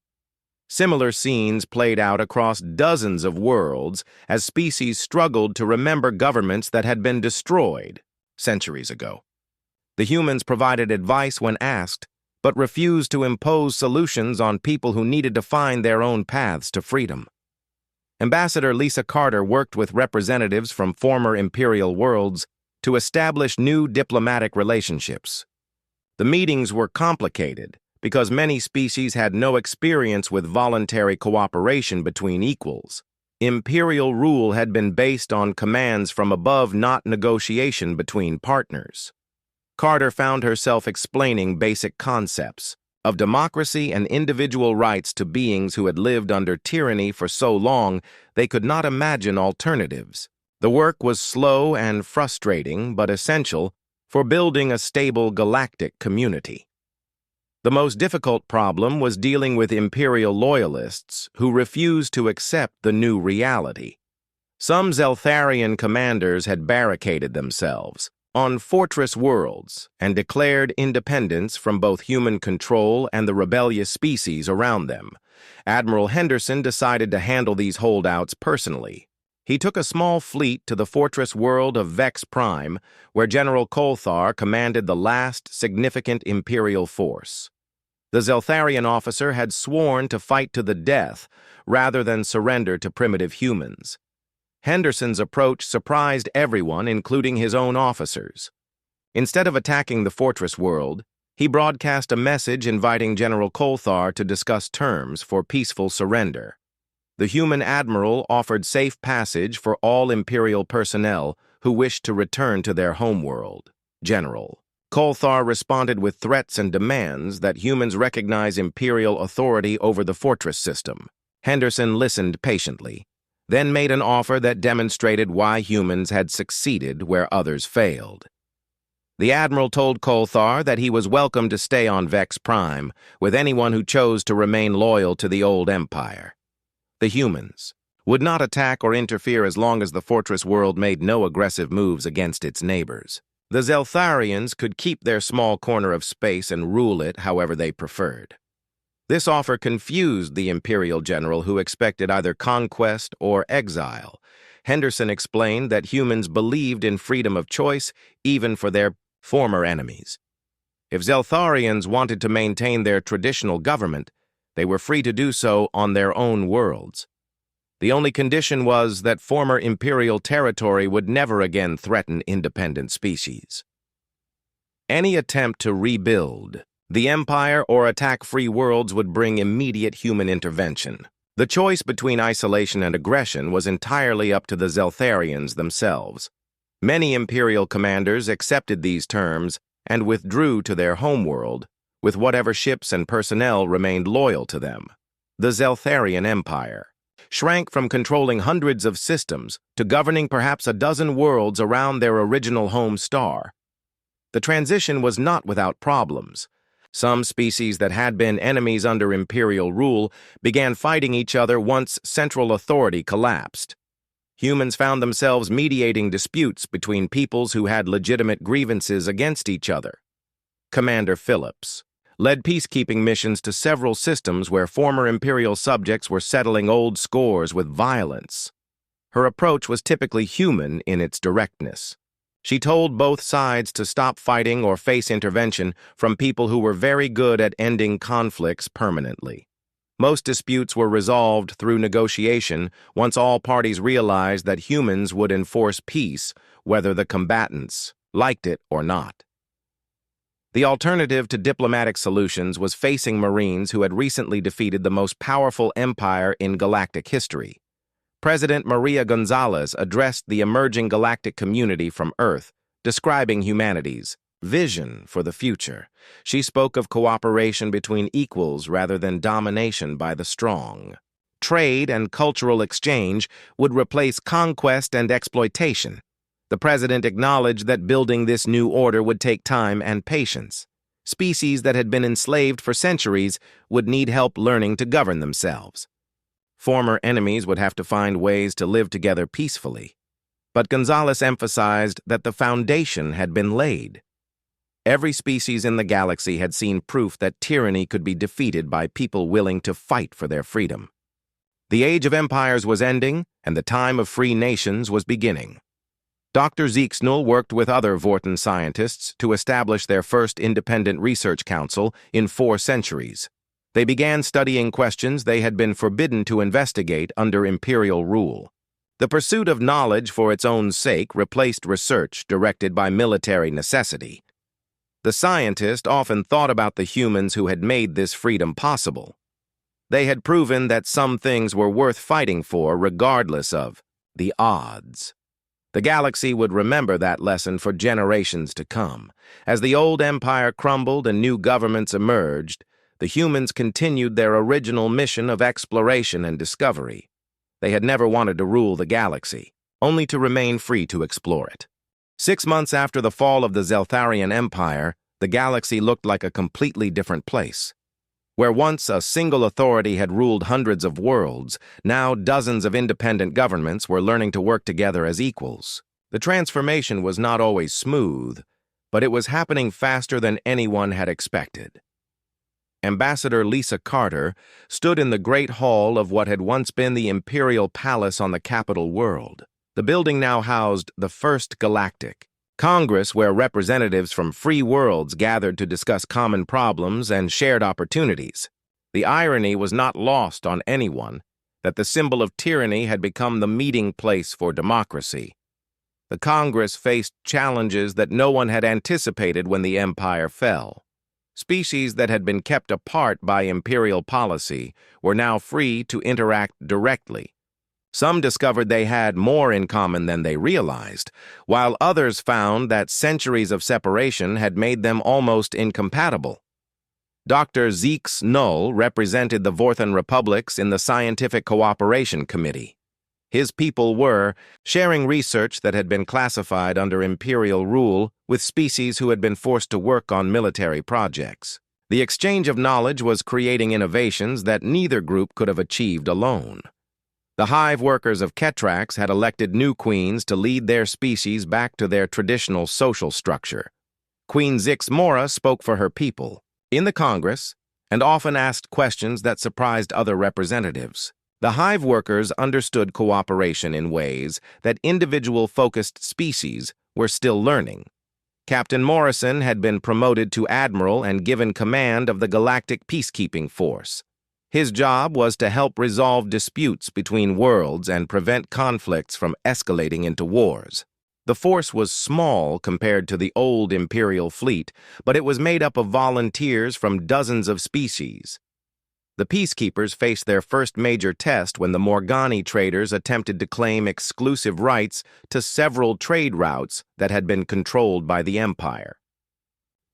Similar scenes played out across dozens of worlds as species struggled to remember governments that had been destroyed centuries ago. The humans provided advice when asked, but refused to impose solutions on people who needed to find their own paths to freedom. Ambassador Lisa Carter worked with representatives from former imperial worlds to establish new diplomatic relationships. The meetings were complicated because many species had no experience with voluntary cooperation between equals. Imperial rule had been based on commands from above, not negotiation between partners. Carter found herself explaining basic concepts of democracy and individual rights to beings who had lived under tyranny for so long they could not imagine alternatives. The work was slow and frustrating, but essential for building a stable galactic community. The most difficult problem was dealing with imperial loyalists who refused to accept the new reality. Some Zeltharian commanders had barricaded themselves on fortress worlds and declared independence from both human control and the rebellious species around them. Admiral Henderson decided to handle these holdouts personally. He took a small fleet to the fortress world of Vex Prime, where General Kolthar commanded the last significant imperial force. The Zeltharian officer had sworn to fight to the death rather than surrender to primitive humans. Henderson's approach surprised everyone, including his own officers. Instead of attacking the fortress world, he broadcast a message inviting General Kolthar to discuss terms for peaceful surrender. The human admiral offered safe passage for all Imperial personnel who wished to return to their homeworld. General Kolthar responded with threats and demands that humans recognize Imperial authority over the fortress system. Henderson listened patiently, then made an offer that demonstrated why humans had succeeded where others failed. The Admiral told Kolthar that he was welcome to stay on Vex Prime with anyone who chose to remain loyal to the old Empire. The humans would not attack or interfere as long as the fortress world made no aggressive moves against its neighbors. The Zeltharians could keep their small corner of space and rule it however they preferred. This offer confused the Imperial general, who expected either conquest or exile. Henderson explained that humans believed in freedom of choice even for their former enemies. If Zeltharians wanted to maintain their traditional government, they were free to do so on their own worlds. The only condition was that former Imperial territory would never again threaten independent species. Any attempt to rebuild the Empire or attack free worlds would bring immediate human intervention. The choice between isolation and aggression was entirely up to the Zeltharians themselves. Many Imperial commanders accepted these terms and withdrew to their homeworld, with whatever ships and personnel remained loyal to them. The Zeltharian Empire shrank from controlling hundreds of systems to governing perhaps a dozen worlds around their original home star. The transition was not without problems. Some species that had been enemies under Imperial rule began fighting each other once central authority collapsed. Humans found themselves mediating disputes between peoples who had legitimate grievances against each other. Commander Phillips led peacekeeping missions to several systems where former Imperial subjects were settling old scores with violence. Her approach was typically human in its directness. She told both sides to stop fighting or face intervention from people who were very good at ending conflicts permanently. Most disputes were resolved through negotiation once all parties realized that humans would enforce peace, whether the combatants liked it or not. The alternative to diplomatic solutions was facing Marines who had recently defeated the most powerful empire in galactic history. President Maria Gonzalez addressed the emerging galactic community from Earth, describing humanity's vision for the future. She spoke of cooperation between equals rather than domination by the strong. Trade and cultural exchange would replace conquest and exploitation. The president acknowledged that building this new order would take time and patience. Species that had been enslaved for centuries would need help learning to govern themselves. Former enemies would have to find ways to live together peacefully. But Gonzalez emphasized that the foundation had been laid. Every species in the galaxy had seen proof that tyranny could be defeated by people willing to fight for their freedom. The age of empires was ending, and the time of free nations was beginning. Dr. Zeeksnull worked with other Vorten scientists to establish their first independent research council in 4 centuries. They began studying questions they had been forbidden to investigate under Imperial rule. The pursuit of knowledge for its own sake replaced research directed by military necessity. The scientist often thought about the humans who had made this freedom possible. They had proven that some things were worth fighting for regardless of the odds. The galaxy would remember that lesson for generations to come. As the old empire crumbled and new governments emerged, the humans continued their original mission of exploration and discovery. They had never wanted to rule the galaxy, only to remain free to explore it. 6 months after the fall of the Zeltharian Empire, the galaxy looked like a completely different place. Where once a single authority had ruled hundreds of worlds, now dozens of independent governments were learning to work together as equals. The transformation was not always smooth, but it was happening faster than anyone had expected. Ambassador Lisa Carter stood in the great hall of what had once been the Imperial Palace on the capital world. The building now housed the First Galactic Congress, where representatives from free worlds gathered to discuss common problems and shared opportunities. The irony was not lost on anyone that the symbol of tyranny had become the meeting place for democracy. The Congress faced challenges that no one had anticipated when the empire fell. Species that had been kept apart by imperial policy were now free to interact directly. Some discovered they had more in common than they realized, while others found that centuries of separation had made them almost incompatible. Dr. Zeeks Null represented the Vorthan Republics in the Scientific Cooperation Committee. His people were sharing research that had been classified under imperial rule with species who had been forced to work on military projects. The exchange of knowledge was creating innovations that neither group could have achieved alone. The hive workers of Ketrax had elected new queens to lead their species back to their traditional social structure. Queen Zix Mora spoke for her people in the Congress and often asked questions that surprised other representatives. The hive workers understood cooperation in ways that individual-focused species were still learning. Captain Morrison had been promoted to admiral and given command of the Galactic Peacekeeping Force. His job was to help resolve disputes between worlds and prevent conflicts from escalating into wars. The force was small compared to the old Imperial fleet, but it was made up of volunteers from dozens of species. The peacekeepers faced their first major test when the Morgani traders attempted to claim exclusive rights to several trade routes that had been controlled by the Empire.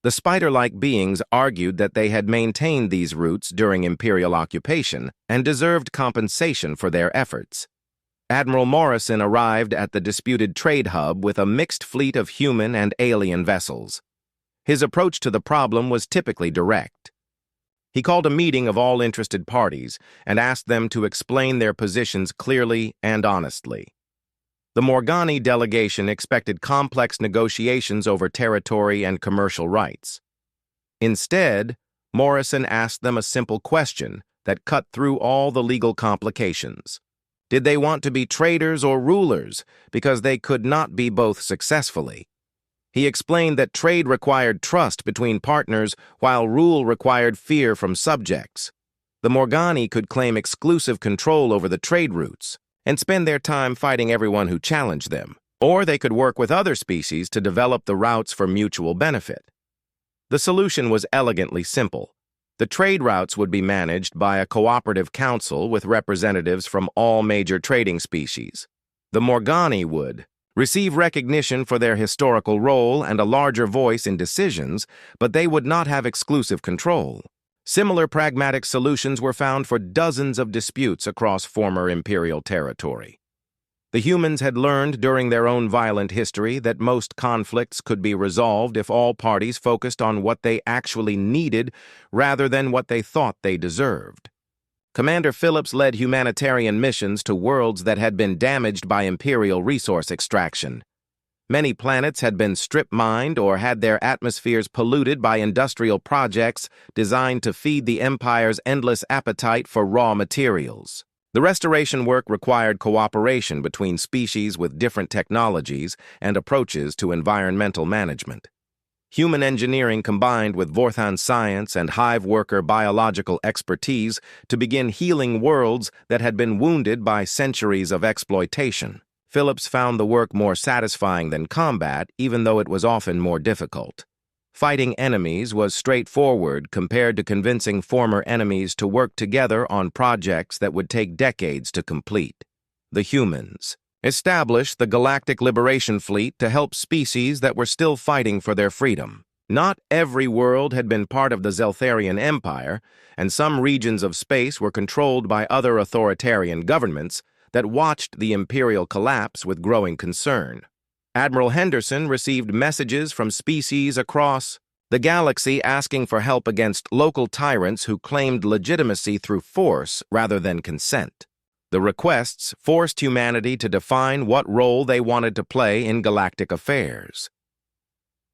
The spider-like beings argued that they had maintained these routes during Imperial occupation and deserved compensation for their efforts. Admiral Morrison arrived at the disputed trade hub with a mixed fleet of human and alien vessels. His approach to the problem was typically direct. He called a meeting of all interested parties and asked them to explain their positions clearly and honestly. The Morgani delegation expected complex negotiations over territory and commercial rights. Instead, Morrison asked them a simple question that cut through all the legal complications. Did they want to be traders or rulers, because they could not be both successfully? He explained that trade required trust between partners, while rule required fear from subjects. The Morgani could claim exclusive control over the trade routes and spend their time fighting everyone who challenged them, or they could work with other species to develop the routes for mutual benefit. The solution was elegantly simple. The trade routes would be managed by a cooperative council with representatives from all major trading species. The Morgani would receive recognition for their historical role and a larger voice in decisions, but they would not have exclusive control. Similar pragmatic solutions were found for dozens of disputes across former imperial territory. The humans had learned during their own violent history that most conflicts could be resolved if all parties focused on what they actually needed rather than what they thought they deserved. Commander Phillips led humanitarian missions to worlds that had been damaged by imperial resource extraction. Many planets had been strip-mined or had their atmospheres polluted by industrial projects designed to feed the Empire's endless appetite for raw materials. The restoration work required cooperation between species with different technologies and approaches to environmental management. Human engineering combined with Vorthan science and hive worker biological expertise to begin healing worlds that had been wounded by centuries of exploitation. Phillips found the work more satisfying than combat, even though it was often more difficult. Fighting enemies was straightforward compared to convincing former enemies to work together on projects that would take decades to complete. The humans established the Galactic Liberation Fleet to help species that were still fighting for their freedom. Not every world had been part of the Zeltharian Empire, and some regions of space were controlled by other authoritarian governments that watched the imperial collapse with growing concern. Admiral Henderson received messages from species across the galaxy asking for help against local tyrants who claimed legitimacy through force rather than consent. The requests forced humanity to define what role they wanted to play in galactic affairs.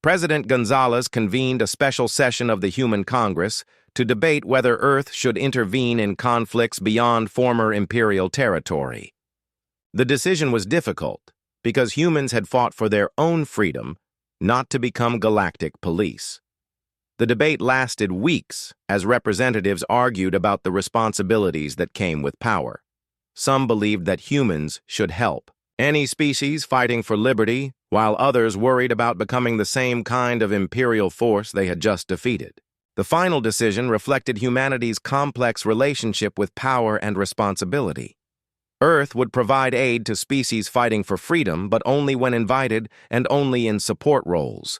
President Gonzalez convened a special session of the Human Congress to debate whether Earth should intervene in conflicts beyond former imperial territory. The decision was difficult because humans had fought for their own freedom not to become galactic police. The debate lasted weeks as representatives argued about the responsibilities that came with power. Some believed that humans should help any species fighting for liberty, while others worried about becoming the same kind of imperial force they had just defeated. The final decision reflected humanity's complex relationship with power and responsibility. Earth would provide aid to species fighting for freedom, but only when invited and only in support roles.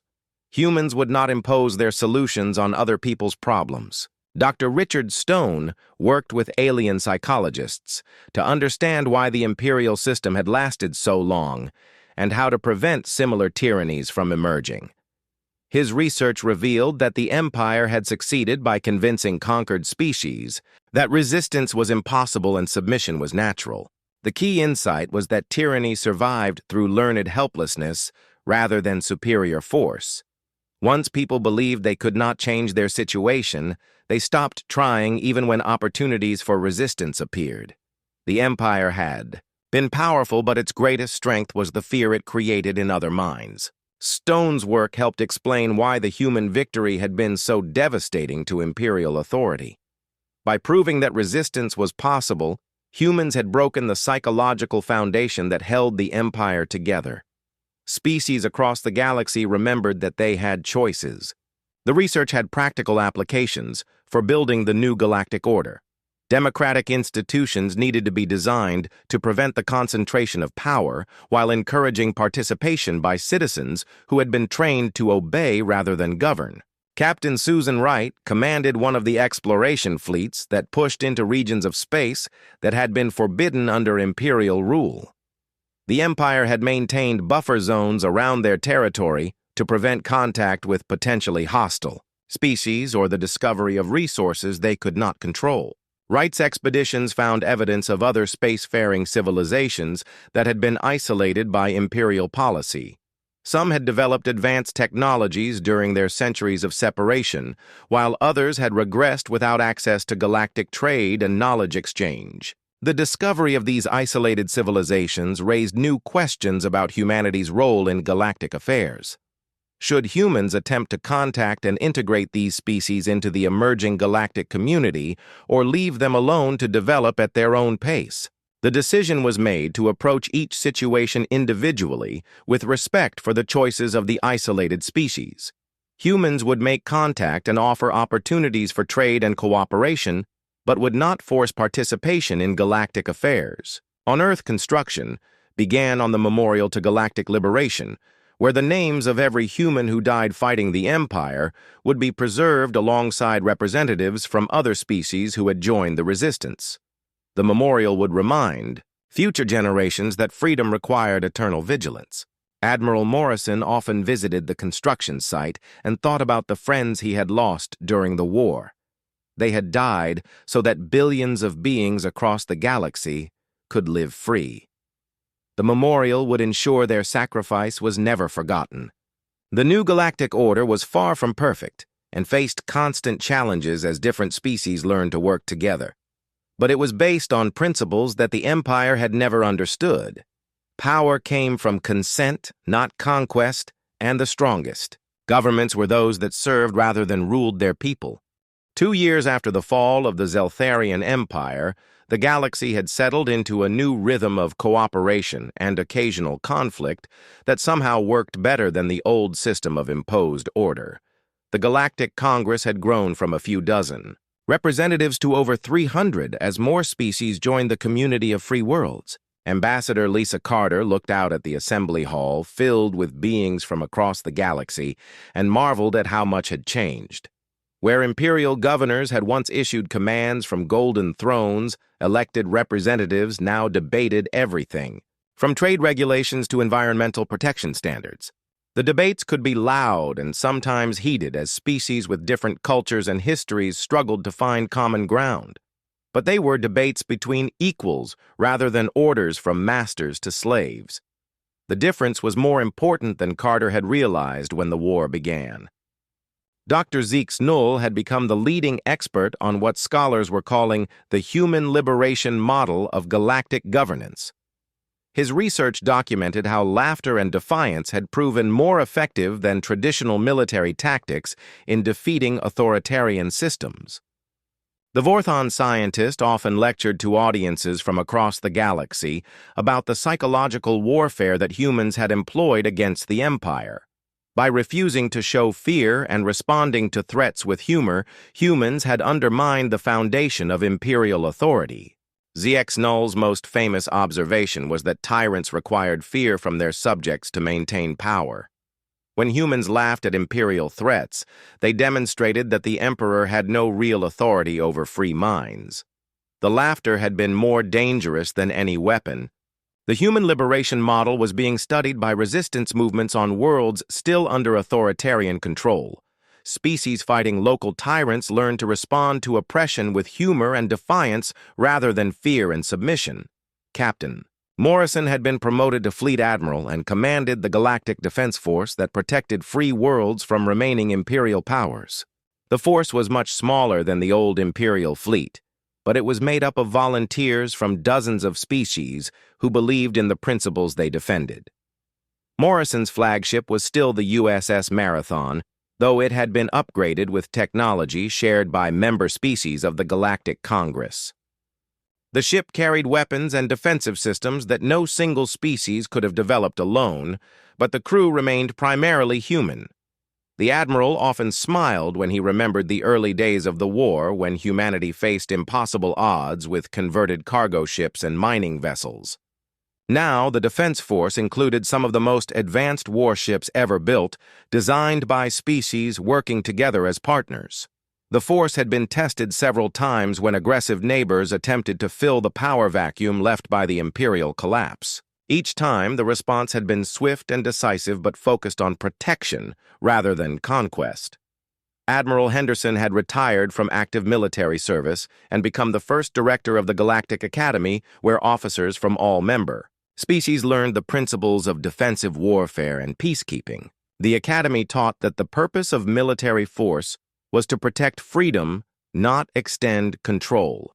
Humans would not impose their solutions on other people's problems. Dr. Richard Stone worked with alien psychologists to understand why the imperial system had lasted so long and how to prevent similar tyrannies from emerging. His research revealed that the empire had succeeded by convincing conquered species that resistance was impossible and submission was natural. The key insight was that tyranny survived through learned helplessness rather than superior force. Once people believed they could not change their situation, they stopped trying even when opportunities for resistance appeared. The empire had been powerful, but its greatest strength was the fear it created in other minds. Stone's work helped explain why the human victory had been so devastating to imperial authority. By proving that resistance was possible, humans had broken the psychological foundation that held the empire together. Species across the galaxy remembered that they had choices. The research had practical applications for building the new galactic order. Democratic institutions needed to be designed to prevent the concentration of power while encouraging participation by citizens who had been trained to obey rather than govern. Captain Susan Wright commanded one of the exploration fleets that pushed into regions of space that had been forbidden under imperial rule. The Empire had maintained buffer zones around their territory to prevent contact with potentially hostile species or the discovery of resources they could not control. Wright's expeditions found evidence of other spacefaring civilizations that had been isolated by imperial policy. Some had developed advanced technologies during their centuries of separation, while others had regressed without access to galactic trade and knowledge exchange. The discovery of these isolated civilizations raised new questions about humanity's role in galactic affairs. Should humans attempt to contact and integrate these species into the emerging galactic community or leave them alone to develop at their own pace? The decision was made to approach each situation individually with respect for the choices of the isolated species. Humans would make contact and offer opportunities for trade and cooperation, but would not force participation in galactic affairs. On Earth, construction began on the Memorial to Galactic Liberation, where the names of every human who died fighting the Empire would be preserved alongside representatives from other species who had joined the resistance. The memorial would remind future generations that freedom required eternal vigilance. Admiral Morrison often visited the construction site and thought about the friends he had lost during the war. They had died so that billions of beings across the galaxy could live free. The memorial would ensure their sacrifice was never forgotten. The new galactic order was far from perfect and faced constant challenges as different species learned to work together. But it was based on principles that the Empire had never understood. Power came from consent, not conquest, and the strongest. Governments were those that served rather than ruled their people. 2 years after the fall of the Zeltharian Empire, the galaxy had settled into a new rhythm of cooperation and occasional conflict that somehow worked better than the old system of imposed order. The Galactic Congress had grown from a few dozen representatives to over 300 as more species joined the community of free worlds. Ambassador Lisa Carter looked out at the assembly hall filled with beings from across the galaxy and marveled at how much had changed. Where imperial governors had once issued commands from golden thrones, elected representatives now debated everything, from trade regulations to environmental protection standards. The debates could be loud and sometimes heated as species with different cultures and histories struggled to find common ground. But they were debates between equals rather than orders from masters to slaves. The difference was more important than Carter had realized when the war began. Dr. Zeke Snull had become the leading expert on what scholars were calling the human liberation model of galactic governance. His research documented how laughter and defiance had proven more effective than traditional military tactics in defeating authoritarian systems. The Vorthon scientist often lectured to audiences from across the galaxy about the psychological warfare that humans had employed against the Empire. By refusing to show fear and responding to threats with humor, humans had undermined the foundation of imperial authority. ZX Null's most famous observation was that tyrants required fear from their subjects to maintain power. When humans laughed at imperial threats, they demonstrated that the emperor had no real authority over free minds. The laughter had been more dangerous than any weapon. The human liberation model was being studied by resistance movements on worlds still under authoritarian control. Species fighting local tyrants learned to respond to oppression with humor and defiance rather than fear and submission. Captain Morrison had been promoted to Fleet Admiral and commanded the Galactic Defense Force that protected free worlds from remaining Imperial powers. The force was much smaller than the old Imperial fleet, but it was made up of volunteers from dozens of species who believed in the principles they defended. Morrison's flagship was still the USS Marathon, though it had been upgraded with technology shared by member species of the Galactic Congress. The ship carried weapons and defensive systems that no single species could have developed alone, but the crew remained primarily human. The Admiral often smiled when he remembered the early days of the war when humanity faced impossible odds with converted cargo ships and mining vessels. Now, the Defense Force included some of the most advanced warships ever built, designed by species working together as partners. The force had been tested several times when aggressive neighbors attempted to fill the power vacuum left by the Imperial collapse. Each time, the response had been swift and decisive but focused on protection rather than conquest. Admiral Henderson had retired from active military service and become the first director of the Galactic Academy, where officers from all member species learned the principles of defensive warfare and peacekeeping. The Academy taught that the purpose of military force was to protect freedom, not extend control.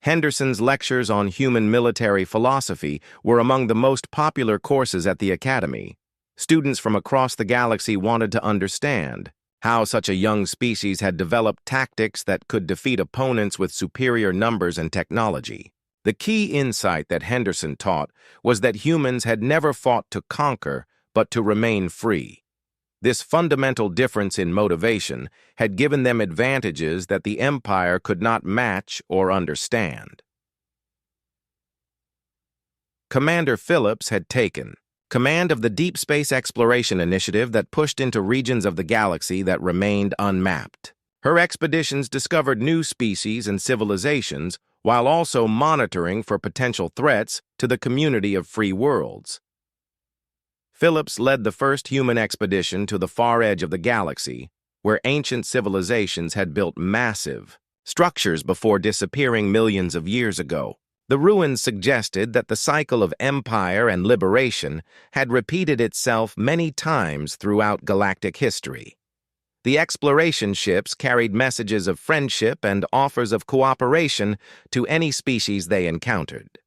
Henderson's lectures on human military philosophy were among the most popular courses at the Academy. Students from across the galaxy wanted to understand how such a young species had developed tactics that could defeat opponents with superior numbers and technology. The key insight that Henderson taught was that humans had never fought to conquer, but to remain free. This fundamental difference in motivation had given them advantages that the Empire could not match or understand. Commander Phillips had taken command of the Deep Space Exploration Initiative that pushed into regions of the galaxy that remained unmapped. Her expeditions discovered new species and civilizations while also monitoring for potential threats to the community of free worlds. Phillips led the first human expedition to the far edge of the galaxy, where ancient civilizations had built massive structures before disappearing millions of years ago. The ruins suggested that the cycle of empire and liberation had repeated itself many times throughout galactic history. The exploration ships carried messages of friendship and offers of cooperation to any species they encountered.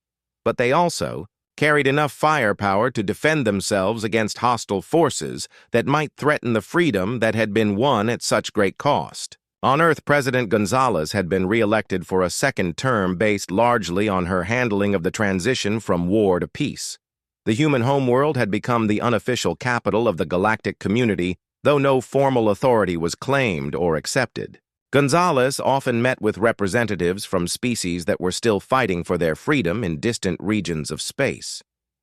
But they also carried enough firepower to defend themselves against hostile forces that might threaten the freedom that had been won at such great cost. On Earth, President Gonzalez had been re-elected for a second term based largely on her handling of the transition from war to peace. The human homeworld had become the unofficial capital of the galactic community, though no formal authority was claimed or accepted. Gonzalez often met with representatives from species that were still fighting for their freedom in distant regions of space.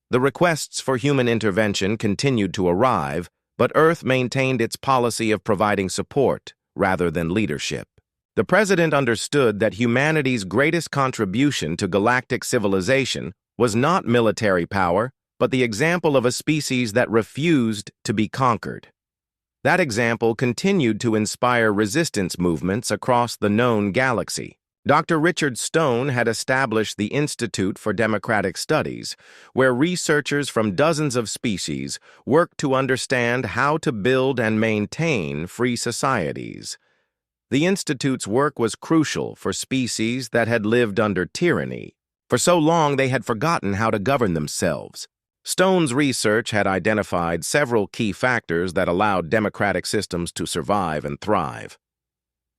The requests for human intervention continued to arrive, but Earth maintained its policy of providing support rather than leadership. The president understood that humanity's greatest contribution to galactic civilization was not military power, but the example of a species that refused to be conquered. That example continued to inspire resistance movements across the known galaxy. Dr. Richard Stone had established the Institute for Democratic Studies, where researchers from dozens of species worked to understand how to build and maintain free societies. The Institute's work was crucial for species that had lived under tyranny. For so long they had forgotten how to govern themselves. Stone's research had identified several key factors that allowed democratic systems to survive and thrive.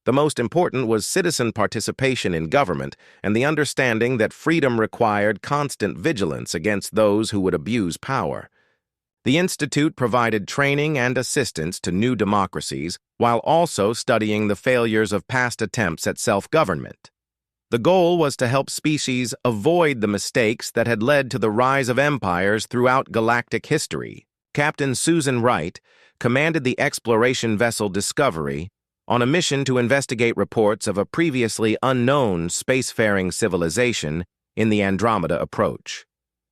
The most important was citizen participation in government and the understanding that freedom required constant vigilance against those who would abuse power. The Institute provided training and assistance to new democracies while also studying the failures of past attempts at self-government. The goal was to help species avoid the mistakes that had led to the rise of empires throughout galactic history. Captain Susan Wright commanded the exploration vessel Discovery on a mission to investigate reports of a previously unknown spacefaring civilization in the Andromeda approach.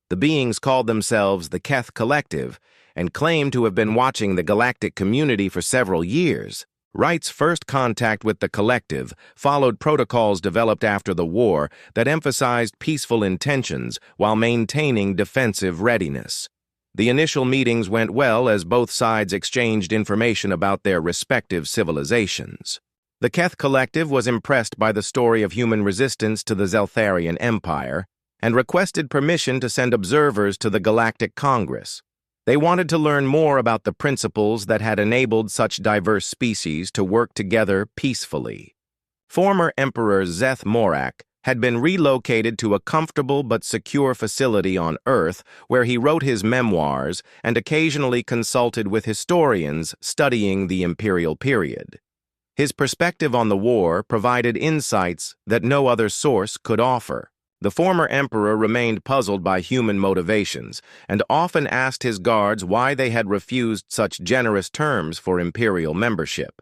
The beings called themselves the Keth Collective and claimed to have been watching the galactic community for several years. Wright's first contact with the collective followed protocols developed after the war that emphasized peaceful intentions while maintaining defensive readiness. The initial meetings went well as both sides exchanged information about their respective civilizations. The Keth Collective was impressed by the story of human resistance to the Zeltharian Empire and requested permission to send observers to the Galactic Congress. They wanted to learn more about the principles that had enabled such diverse species to work together peacefully. Former Emperor Zeth Morak had been relocated to a comfortable but secure facility on Earth where he wrote his memoirs and occasionally consulted with historians studying the imperial period. His perspective on the war provided insights that no other source could offer. The former emperor remained puzzled by human motivations and often asked his guards why they had refused such generous terms for imperial membership.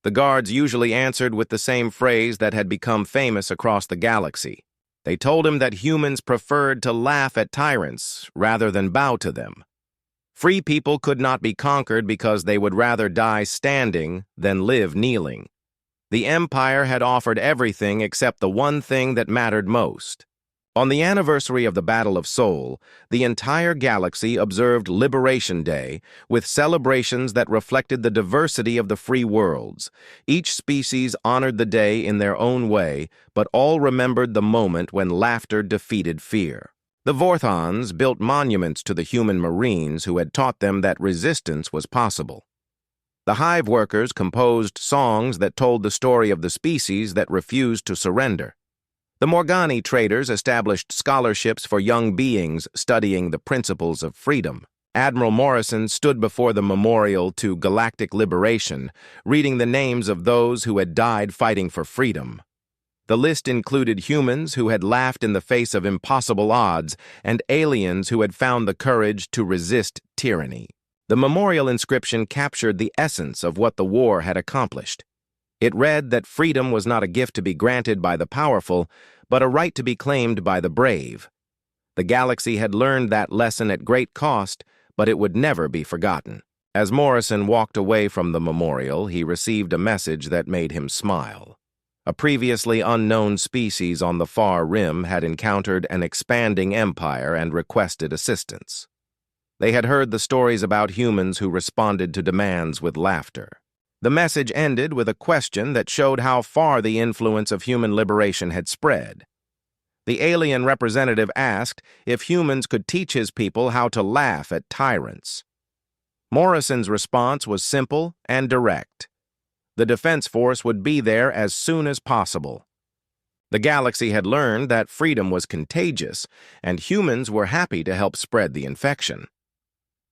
The guards usually answered with the same phrase that had become famous across the galaxy. They told him that humans preferred to laugh at tyrants rather than bow to them. Free people could not be conquered because they would rather die standing than live kneeling. The Empire had offered everything except the one thing that mattered most. On the anniversary of the Battle of Sol, the entire galaxy observed Liberation Day with celebrations that reflected the diversity of the free worlds. Each species honored the day in their own way, but all remembered the moment when laughter defeated fear. The Vorthons built monuments to the human Marines who had taught them that resistance was possible. The hive workers composed songs that told the story of the species that refused to surrender. The Morgani traders established scholarships for young beings studying the principles of freedom. Admiral Morrison stood before the memorial to galactic liberation, reading the names of those who had died fighting for freedom. The list included humans who had laughed in the face of impossible odds and aliens who had found the courage to resist tyranny. The memorial inscription captured the essence of what the war had accomplished. It read that freedom was not a gift to be granted by the powerful, but a right to be claimed by the brave. The galaxy had learned that lesson at great cost, but it would never be forgotten. As Morrison walked away from the memorial, he received a message that made him smile. A previously unknown species on the far rim had encountered an expanding empire and requested assistance. They had heard the stories about humans who responded to demands with laughter. The message ended with a question that showed how far the influence of human liberation had spread. The alien representative asked if humans could teach his people how to laugh at tyrants. Morrison's response was simple and direct. The Defense Force would be there as soon as possible. The galaxy had learned that freedom was contagious, and humans were happy to help spread the infection.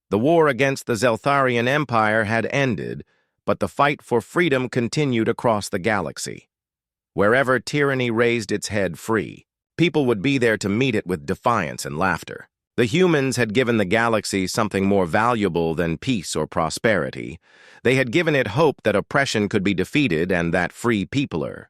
The war against the Zeltharian Empire had ended, but the fight for freedom continued across the galaxy. Wherever tyranny raised its head free, people would be there to meet it with defiance and laughter. The humans had given the galaxy something more valuable than peace or prosperity. They had given it hope that oppression could be defeated and that free people are.